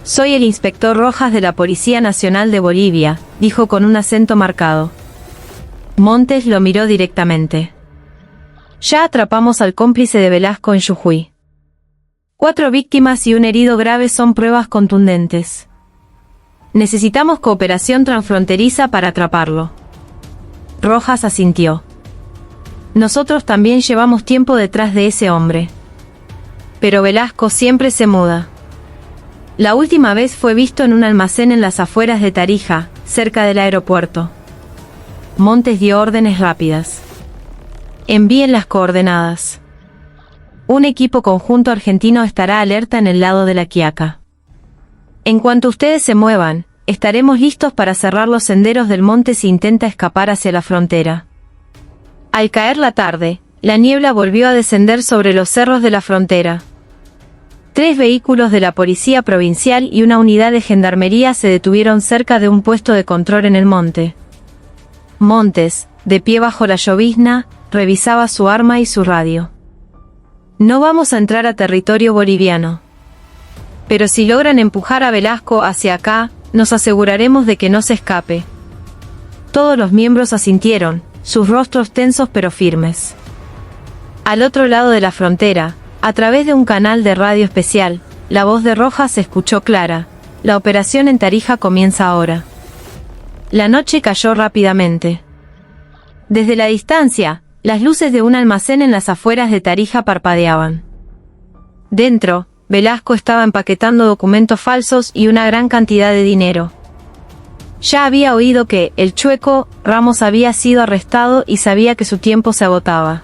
Soy el inspector Rojas de la Policía Nacional de Bolivia, dijo con un acento marcado. Montes lo miró directamente. Ya atrapamos al cómplice de Velasco en Jujuy. 4 víctimas y un herido grave son pruebas contundentes. Necesitamos cooperación transfronteriza para atraparlo. Rojas asintió. Nosotros también llevamos tiempo detrás de ese hombre. Pero Velasco siempre se muda. La última vez fue visto en un almacén en las afueras de Tarija, cerca del aeropuerto. Montes dio órdenes rápidas. Envíen las coordenadas. Un equipo conjunto argentino estará alerta en el lado de La Quiaca. En cuanto ustedes se muevan, estaremos listos para cerrar los senderos del monte si intenta escapar hacia la frontera. Al caer la tarde, la niebla volvió a descender sobre los cerros de la frontera. 3 vehículos de la policía provincial y una unidad de gendarmería se detuvieron cerca de un puesto de control en el monte. Montes, de pie bajo la llovizna, revisaba su arma y su radio. No vamos a entrar a territorio boliviano. Pero si logran empujar a Velasco hacia acá, nos aseguraremos de que no se escape. Todos los miembros asintieron, sus rostros tensos pero firmes. Al otro lado de la frontera, a través de un canal de radio especial, la voz de Rojas se escuchó clara: la operación en Tarija comienza ahora. La noche cayó rápidamente. Desde la distancia, las luces de un almacén en las afueras de Tarija parpadeaban. Dentro, Velasco estaba empaquetando documentos falsos y una gran cantidad de dinero. Ya había oído que el chueco Ramos había sido arrestado y sabía que su tiempo se agotaba.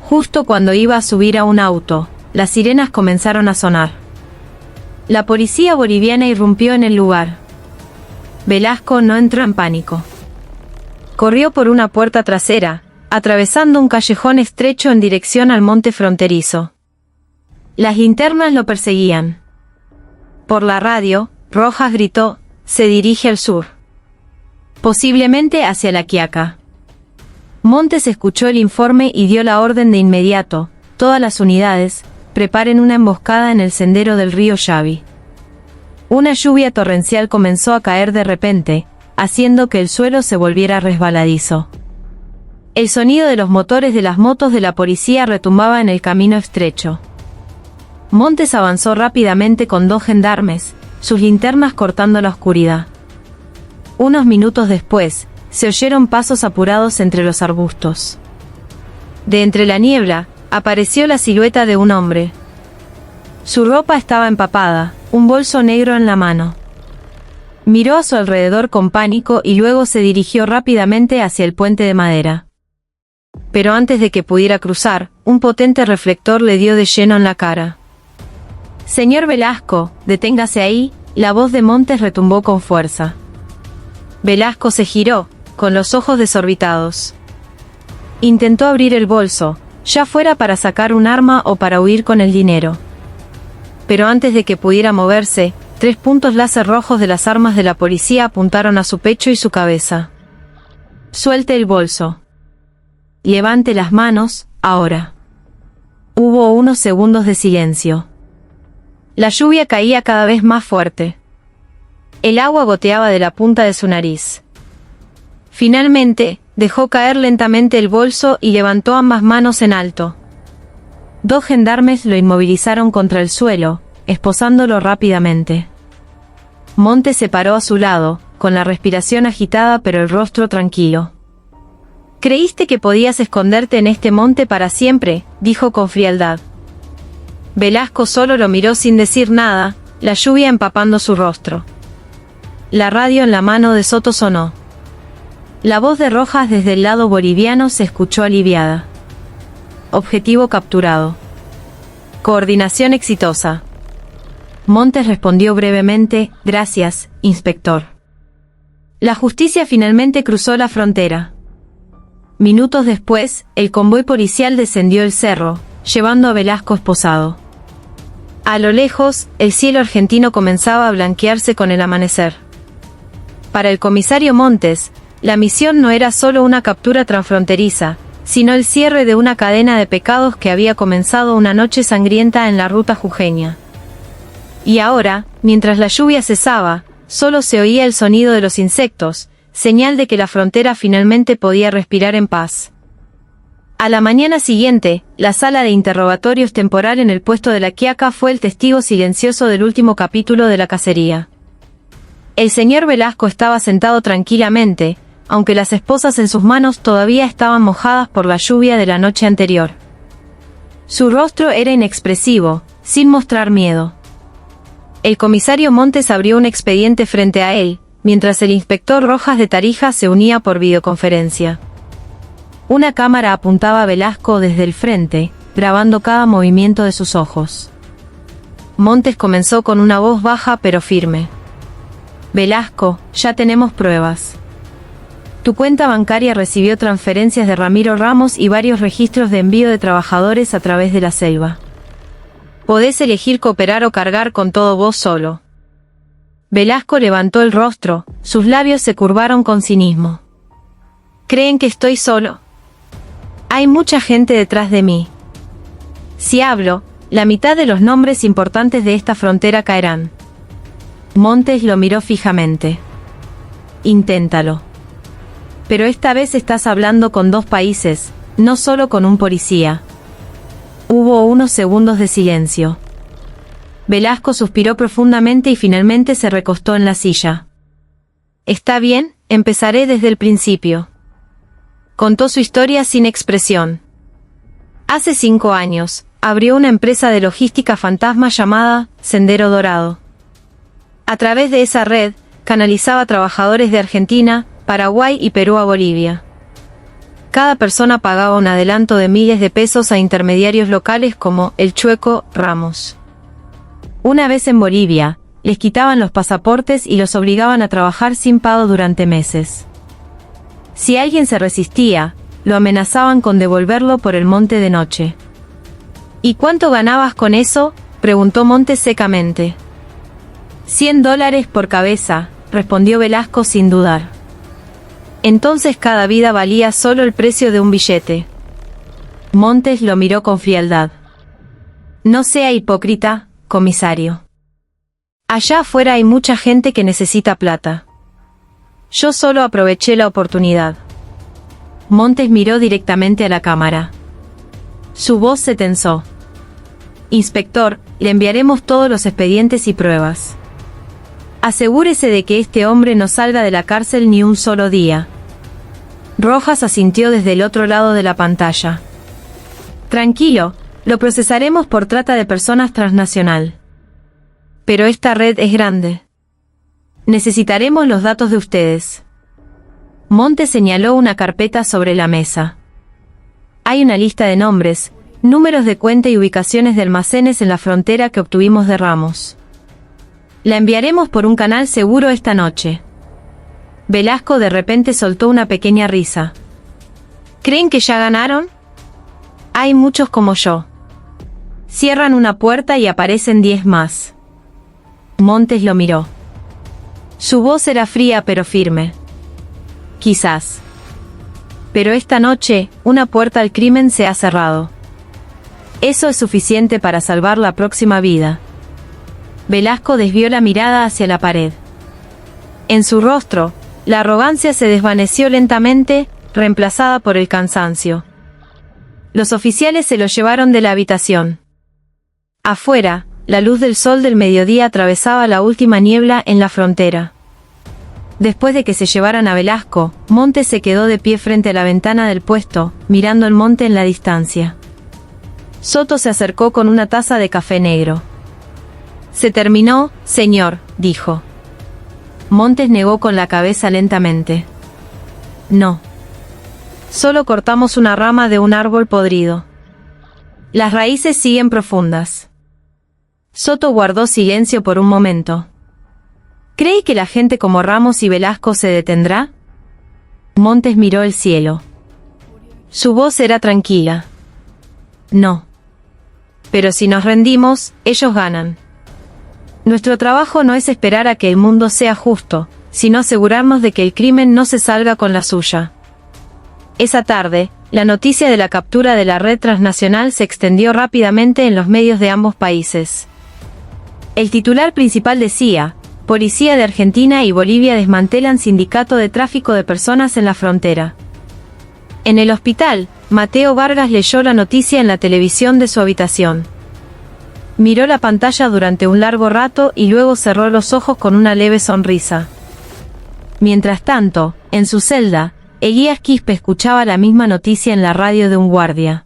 Justo cuando iba a subir a un auto, las sirenas comenzaron a sonar. La policía boliviana irrumpió en el lugar. Velasco no entró en pánico. Corrió por una puerta trasera, atravesando un callejón estrecho en dirección al monte fronterizo. Las linternas lo perseguían. Por la radio, Rojas gritó: se dirige al sur. Posiblemente hacia La Quiaca. Montes escuchó el informe y dio la orden de inmediato: todas las unidades, preparen una emboscada en el sendero del río Yavi. Una lluvia torrencial comenzó a caer de repente, haciendo que el suelo se volviera resbaladizo. El sonido de los motores de las motos de la policía retumbaba en el camino estrecho. Montes avanzó rápidamente con 2 gendarmes, sus linternas cortando la oscuridad. Unos minutos después, se oyeron pasos apurados entre los arbustos. De entre la niebla, apareció la silueta de un hombre. Su ropa estaba empapada, un bolso negro en la mano. Miró a su alrededor con pánico y luego se dirigió rápidamente hacia el puente de madera. Pero antes de que pudiera cruzar, un potente reflector le dio de lleno en la cara. «Señor Velasco, deténgase ahí», la voz de Montes retumbó con fuerza. Velasco se giró, con los ojos desorbitados. Intentó abrir el bolso, ya fuera para sacar un arma o para huir con el dinero. Pero antes de que pudiera moverse, 3 puntos láser rojos de las armas de la policía apuntaron a su pecho y su cabeza. «Suelte el bolso. Levante las manos, ahora». Hubo unos segundos de silencio. La lluvia caía cada vez más fuerte. El agua goteaba de la punta de su nariz. Finalmente, dejó caer lentamente el bolso y levantó ambas manos en alto. 2 gendarmes lo inmovilizaron contra el suelo, esposándolo rápidamente. Montes se paró a su lado, con la respiración agitada pero el rostro tranquilo. «Creíste que podías esconderte en este monte para siempre», dijo con frialdad. Velasco solo lo miró sin decir nada, la lluvia empapando su rostro. La radio en la mano de Soto sonó. La voz de Rojas desde el lado boliviano se escuchó aliviada. Objetivo capturado. Coordinación exitosa. Montes respondió brevemente: «Gracias, inspector». La justicia finalmente cruzó la frontera. Minutos después, el convoy policial descendió el cerro, llevando a Velasco esposado. A lo lejos, el cielo argentino comenzaba a blanquearse con el amanecer. Para el comisario Montes, la misión no era solo una captura transfronteriza, sino el cierre de una cadena de pecados que había comenzado una noche sangrienta en la ruta jujeña. Y ahora, mientras la lluvia cesaba, solo se oía el sonido de los insectos, señal de que la frontera finalmente podía respirar en paz. A la mañana siguiente, la sala de interrogatorios temporal en el puesto de La Quiaca fue el testigo silencioso del último capítulo de la cacería. El señor Velasco estaba sentado tranquilamente, aunque las esposas en sus manos todavía estaban mojadas por la lluvia de la noche anterior. Su rostro era inexpresivo, sin mostrar miedo. El comisario Montes abrió un expediente frente a él, mientras el inspector Rojas de Tarija se unía por videoconferencia. Una cámara apuntaba a Velasco desde el frente, grabando cada movimiento de sus ojos. Montes comenzó con una voz baja pero firme. Velasco, ya tenemos pruebas. Tu cuenta bancaria recibió transferencias de Ramiro Ramos y varios registros de envío de trabajadores a través de la selva. Podés elegir cooperar o cargar con todo vos solo. Velasco levantó el rostro, sus labios se curvaron con cinismo. ¿Creen que estoy solo? Hay mucha gente detrás de mí. Si hablo, la mitad de los nombres importantes de esta frontera caerán. Montes lo miró fijamente. Inténtalo. Pero esta vez estás hablando con dos países, no solo con un policía. Hubo unos segundos de silencio. Velasco suspiró profundamente y finalmente se recostó en la silla. Está bien, empezaré desde el principio. Contó su historia sin expresión. Hace 5 años, abrió una empresa de logística fantasma llamada Sendero Dorado. A través de esa red, canalizaba trabajadores de Argentina, Paraguay y Perú a Bolivia. Cada persona pagaba un adelanto de miles de pesos a intermediarios locales como el Chueco Ramos. Una vez en Bolivia, les quitaban los pasaportes y los obligaban a trabajar sin pago durante meses. Si alguien se resistía, lo amenazaban con devolverlo por el monte de noche. ¿Y cuánto ganabas con eso?, preguntó Montes secamente. $100 por cabeza, respondió Velasco sin dudar. Entonces cada vida valía solo el precio de un billete. Montes lo miró con frialdad. No sea hipócrita, comisario. Allá afuera hay mucha gente que necesita plata. Yo solo aproveché la oportunidad. Montes miró directamente a la cámara. Su voz se tensó. Inspector, le enviaremos todos los expedientes y pruebas. Asegúrese de que este hombre no salga de la cárcel ni un solo día. Rojas asintió desde el otro lado de la pantalla. Tranquilo, lo procesaremos por trata de personas transnacional. Pero esta red es grande. Necesitaremos los datos de ustedes. Montes señaló una carpeta sobre la mesa. Hay una lista de nombres, números de cuenta y ubicaciones de almacenes en la frontera que obtuvimos de Ramos. La enviaremos por un canal seguro esta noche. Velasco de repente soltó una pequeña risa. ¿Creen que ya ganaron? Hay muchos como yo. Cierran una puerta y aparecen 10 más. Montes lo miró. Su voz era fría pero firme. Quizás. Pero esta noche, una puerta al crimen se ha cerrado. Eso es suficiente para salvar la próxima vida. Velasco desvió la mirada hacia la pared. En su rostro, la arrogancia se desvaneció lentamente, reemplazada por el cansancio. Los oficiales se lo llevaron de la habitación. Afuera, la luz del sol del mediodía atravesaba la última niebla en la frontera. Después de que se llevaran a Velasco, Montes se quedó de pie frente a la ventana del puesto, mirando el monte en la distancia. Soto se acercó con una taza de café negro. Se terminó, señor, dijo. Montes negó con la cabeza lentamente. No. Solo cortamos una rama de un árbol podrido. Las raíces siguen profundas. Soto guardó silencio por un momento. ¿Cree que la gente como Ramos y Velasco se detendrá? Montes miró el cielo. Su voz era tranquila. No. Pero si nos rendimos, ellos ganan. Nuestro trabajo no es esperar a que el mundo sea justo, sino asegurarnos de que el crimen no se salga con la suya. Esa tarde, la noticia de la captura de la red transnacional se extendió rápidamente en los medios de ambos países. El titular principal decía: Policía de Argentina y Bolivia desmantelan sindicato de tráfico de personas en la frontera. En el hospital, Mateo Vargas leyó la noticia en la televisión de su habitación. Miró la pantalla durante un largo rato y luego cerró los ojos con una leve sonrisa. Mientras tanto, en su celda, Elías Quispe escuchaba la misma noticia en la radio de un guardia.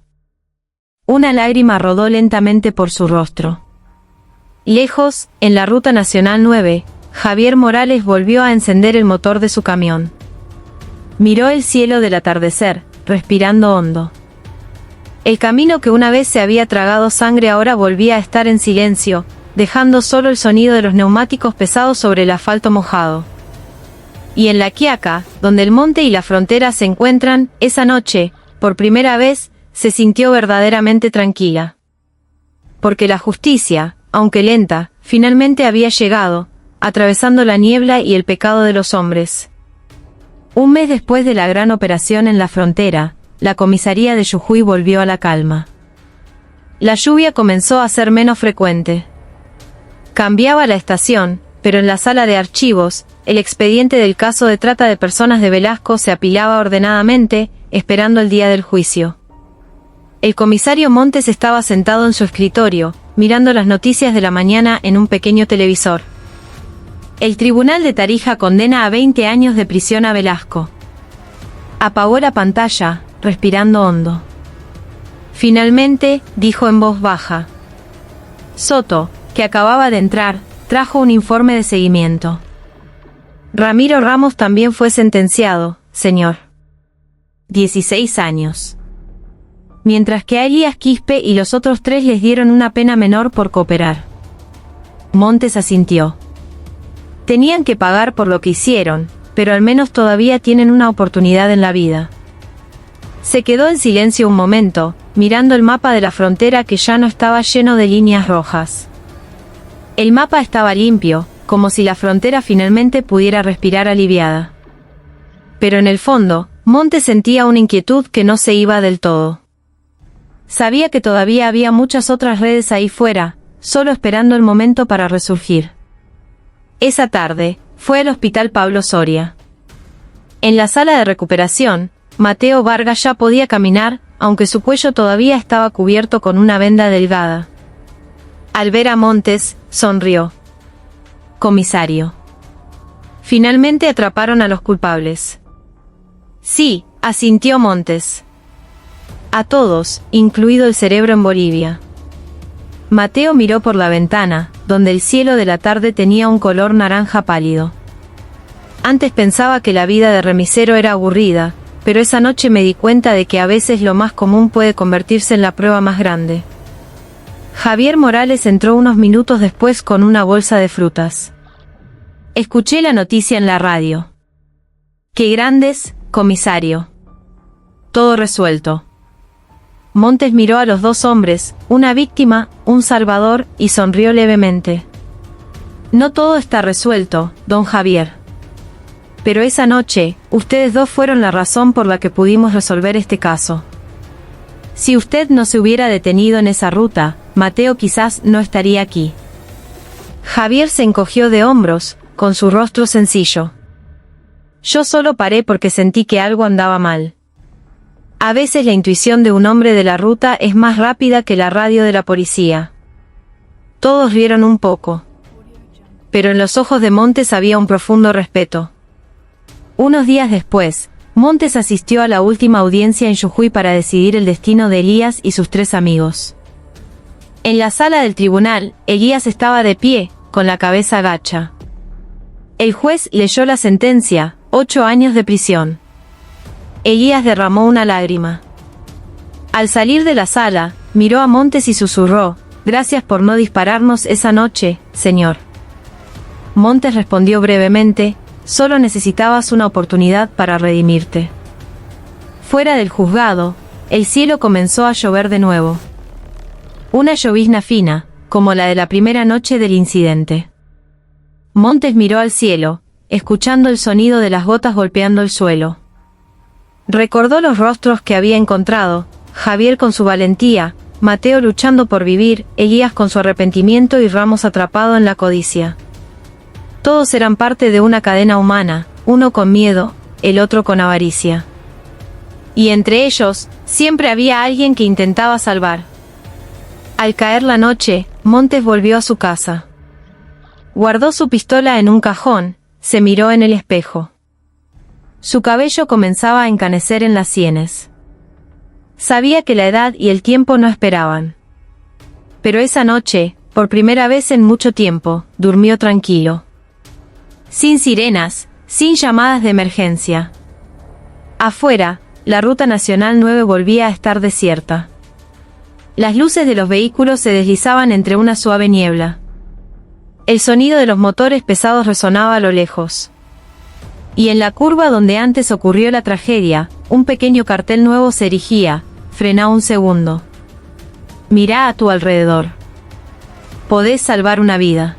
Una lágrima rodó lentamente por su rostro. Lejos, en la Ruta Nacional 9, Javier Morales volvió a encender el motor de su camión. Miró el cielo del atardecer, respirando hondo. El camino que una vez se había tragado sangre ahora volvía a estar en silencio, dejando solo el sonido de los neumáticos pesados sobre el asfalto mojado. Y en La Quiaca, donde el monte y la frontera se encuentran, esa noche, por primera vez, se sintió verdaderamente tranquila. Porque la justicia, aunque lenta, finalmente había llegado, atravesando la niebla y el pecado de los hombres. Un mes después de la gran operación en la frontera, la comisaría de Jujuy volvió a la calma. La lluvia comenzó a ser menos frecuente. Cambiaba la estación, pero en la sala de archivos, el expediente del caso de trata de personas de Velasco se apilaba ordenadamente, esperando el día del juicio. El comisario Montes estaba sentado en su escritorio, mirando las noticias de la mañana en un pequeño televisor. El tribunal de Tarija condena a 20 años de prisión a Velasco. Apagó la pantalla, respirando hondo. Finalmente, dijo en voz baja. Soto, que acababa de entrar, trajo un informe de seguimiento. Ramiro Ramos también fue sentenciado, señor. 16 años. Mientras que a Elías Quispe y los otros 3 les dieron una pena menor por cooperar. Montes asintió. Tenían que pagar por lo que hicieron, pero al menos todavía tienen una oportunidad en la vida. Se quedó en silencio un momento, mirando el mapa de la frontera que ya no estaba lleno de líneas rojas. El mapa estaba limpio, como si la frontera finalmente pudiera respirar aliviada. Pero en el fondo, Montes sentía una inquietud que no se iba del todo. Sabía que todavía había muchas otras redes ahí fuera, solo esperando el momento para resurgir. Esa tarde, fue al Hospital Pablo Soria. En la sala de recuperación, Mateo Vargas ya podía caminar, aunque su cuello todavía estaba cubierto con una venda delgada. Al ver a Montes, sonrió. Comisario. Finalmente atraparon a los culpables. Sí, asintió Montes. A todos, incluido el cerebro en Bolivia. Mateo miró por la ventana, donde el cielo de la tarde tenía un color naranja pálido. Antes pensaba que la vida de remisero era aburrida, pero esa noche me di cuenta de que a veces lo más común puede convertirse en la prueba más grande. Javier Morales entró unos minutos después con una bolsa de frutas. Escuché la noticia en la radio. ¡Qué grandes, comisario! Todo resuelto. Montes miró a los 2 hombres, una víctima, un salvador, y sonrió levemente. No todo está resuelto, don Javier. Pero esa noche, ustedes 2 fueron la razón por la que pudimos resolver este caso. Si usted no se hubiera detenido en esa ruta, Mateo quizás no estaría aquí. Javier se encogió de hombros, con su rostro sencillo. Yo solo paré porque sentí que algo andaba mal. A veces la intuición de un hombre de la ruta es más rápida que la radio de la policía. Todos rieron un poco. Pero en los ojos de Montes había un profundo respeto. Unos días después, Montes asistió a la última audiencia en Jujuy para decidir el destino de Elías y sus 3 amigos. En la sala del tribunal, Elías estaba de pie, con la cabeza gacha. El juez leyó la sentencia, 8 años de prisión. Elías derramó una lágrima. Al salir de la sala, miró a Montes y susurró, «Gracias por no dispararnos esa noche, señor». Montes respondió brevemente, «Solo necesitabas una oportunidad para redimirte». Fuera del juzgado, el cielo comenzó a llover de nuevo. Una llovizna fina, como la de la primera noche del incidente. Montes miró al cielo, escuchando el sonido de las gotas golpeando el suelo. Recordó los rostros que había encontrado, Javier con su valentía, Mateo luchando por vivir, Elías con su arrepentimiento y Ramos atrapado en la codicia. Todos eran parte de una cadena humana, uno con miedo, el otro con avaricia. Y entre ellos, siempre había alguien que intentaba salvar. Al caer la noche, Montes volvió a su casa. Guardó su pistola en un cajón, se miró en el espejo. Su cabello comenzaba a encanecer en las sienes. Sabía que la edad y el tiempo no esperaban. Pero esa noche, por primera vez en mucho tiempo, durmió tranquilo. Sin sirenas, sin llamadas de emergencia. Afuera, la Ruta Nacional 9 volvía a estar desierta. Las luces de los vehículos se deslizaban entre una suave niebla. El sonido de los motores pesados resonaba a lo lejos. Y en la curva donde antes ocurrió la tragedia, un pequeño cartel nuevo se erigía. Frena un segundo. Mirá a tu alrededor. Podés salvar una vida.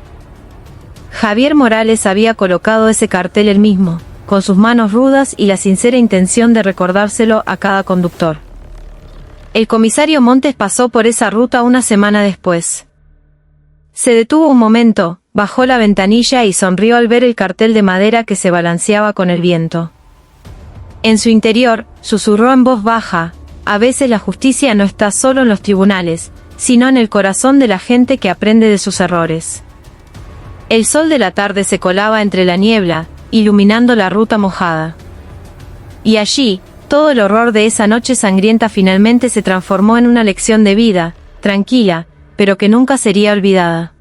Javier Morales había colocado ese cartel él mismo, con sus manos rudas y la sincera intención de recordárselo a cada conductor. El comisario Montes pasó por esa ruta una semana después. Se detuvo un momento, bajó la ventanilla y sonrió al ver el cartel de madera que se balanceaba con el viento. En su interior, susurró en voz baja: a veces la justicia no está solo en los tribunales, sino en el corazón de la gente que aprende de sus errores. El sol de la tarde se colaba entre la niebla, iluminando la ruta mojada. Y allí, todo el horror de esa noche sangrienta finalmente se transformó en una lección de vida, tranquila, pero que nunca sería olvidada.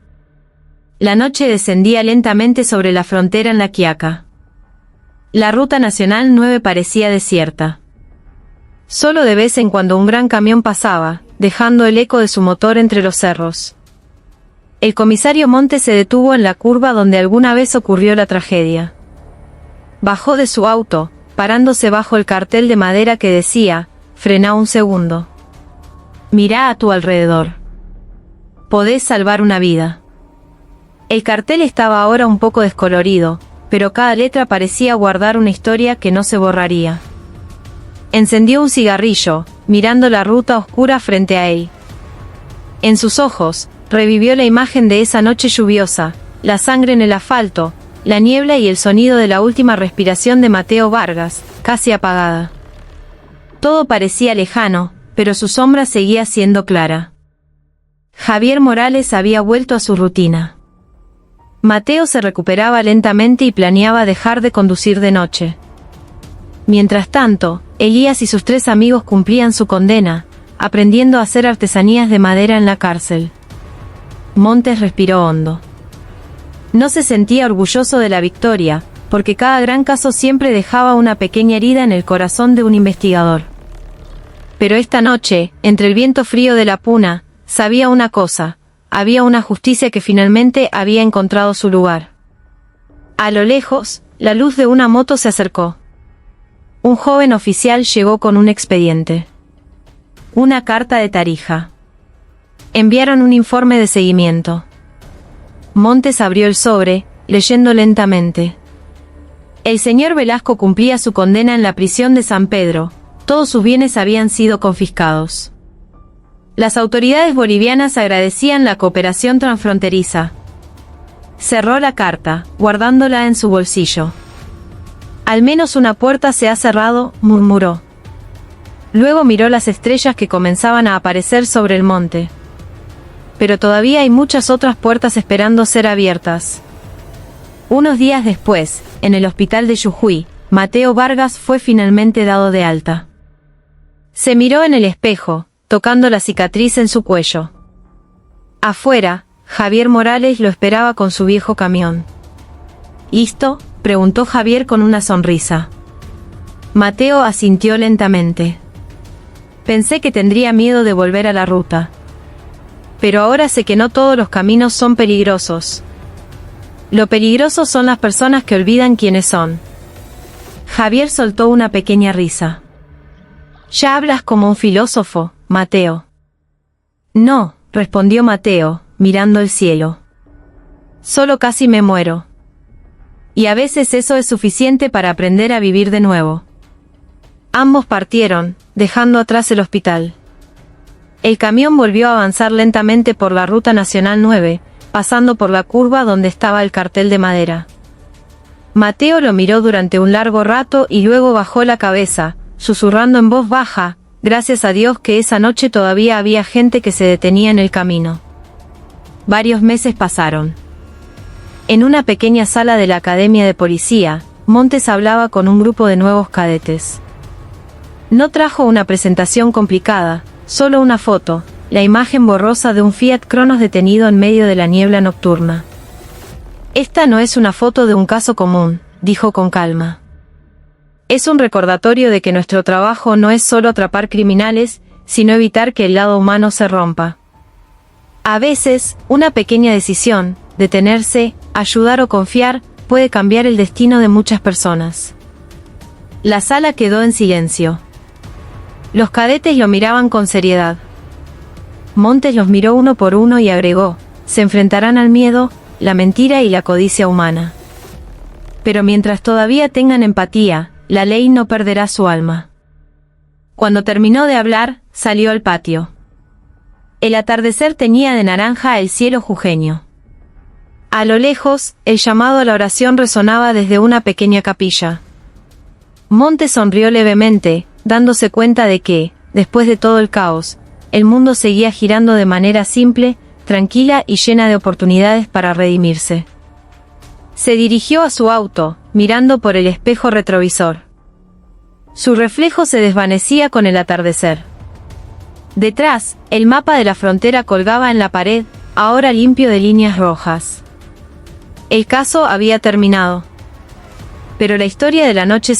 La noche descendía lentamente sobre la frontera en La Quiaca. La ruta nacional 9 parecía desierta. Solo de vez en cuando un gran camión pasaba, dejando el eco de su motor entre los cerros. El comisario Montes se detuvo en la curva donde alguna vez ocurrió la tragedia. Bajó de su auto, parándose bajo el cartel de madera que decía: frena un segundo. Mirá a tu alrededor. Podés salvar una vida. El cartel estaba ahora un poco descolorido, pero cada letra parecía guardar una historia que no se borraría. Encendió un cigarrillo, mirando la ruta oscura frente a él. En sus ojos, revivió la imagen de esa noche lluviosa, la sangre en el asfalto, la niebla y el sonido de la última respiración de Mateo Vargas, casi apagada. Todo parecía lejano, pero su sombra seguía siendo clara. Javier Morales había vuelto a su rutina. Mateo se recuperaba lentamente y planeaba dejar de conducir de noche. Mientras tanto, Elías y sus 3 amigos cumplían su condena, aprendiendo a hacer artesanías de madera en la cárcel. Montes respiró hondo. No se sentía orgulloso de la victoria, porque cada gran caso siempre dejaba una pequeña herida en el corazón de un investigador. Pero esta noche, entre el viento frío de la puna, sabía una cosa: había una justicia que finalmente había encontrado su lugar. A lo lejos, la luz de una moto se acercó. Un joven oficial llegó con un expediente. Una carta de Tarija. Enviaron un informe de seguimiento. Montes abrió el sobre, leyendo lentamente. El señor Velasco cumplía su condena en la prisión de San Pedro. Todos sus bienes habían sido confiscados. Las autoridades bolivianas agradecían la cooperación transfronteriza. Cerró la carta, guardándola en su bolsillo. Al menos una puerta se ha cerrado, murmuró. Luego miró las estrellas que comenzaban a aparecer sobre el monte. Pero todavía hay muchas otras puertas esperando ser abiertas. Unos días después, en el hospital de Jujuy, Mateo Vargas fue finalmente dado de alta. Se miró en el espejo, tocando la cicatriz en su cuello. Afuera, Javier Morales lo esperaba con su viejo camión. ¿Listo?, preguntó Javier con una sonrisa. Mateo asintió lentamente. Pensé que tendría miedo de volver a la ruta. Pero ahora sé que no todos los caminos son peligrosos. Lo peligroso son las personas que olvidan quiénes son. Javier soltó una pequeña risa. Ya hablas como un filósofo, Mateo. No, respondió Mateo, mirando el cielo. Solo casi me muero. Y a veces eso es suficiente para aprender a vivir de nuevo. Ambos partieron, dejando atrás el hospital. El camión volvió a avanzar lentamente por la ruta nacional 9, pasando por la curva donde estaba el cartel de madera. Mateo lo miró durante un largo rato y luego bajó la cabeza, susurrando en voz baja: gracias a Dios que esa noche todavía había gente que se detenía en el camino. Varios meses pasaron. En una pequeña sala de la Academia de Policía, Montes hablaba con un grupo de nuevos cadetes. No trajo una presentación complicada, solo una foto, la imagen borrosa de un Fiat Cronos detenido en medio de la niebla nocturna. Esta no es una foto de un caso común, dijo con calma. Es un recordatorio de que nuestro trabajo no es solo atrapar criminales, sino evitar que el lado humano se rompa. A veces, una pequeña decisión, detenerse, ayudar o confiar, puede cambiar el destino de muchas personas. La sala quedó en silencio. Los cadetes lo miraban con seriedad. Montes los miró uno por uno y agregó: se enfrentarán al miedo, la mentira y la codicia humana. Pero mientras todavía tengan empatía, la ley no perderá su alma. Cuando terminó de hablar, salió al patio. El atardecer teñía de naranja el cielo jujeño. A lo lejos, el llamado a la oración resonaba desde una pequeña capilla. Montes sonrió levemente, dándose cuenta de que, después de todo el caos, el mundo seguía girando de manera simple, tranquila y llena de oportunidades para redimirse. Se dirigió a su auto, mirando por el espejo retrovisor. Su reflejo se desvanecía con el atardecer. Detrás, el mapa de la frontera colgaba en la pared, ahora limpio de líneas rojas. El caso había terminado. Pero la historia de la noche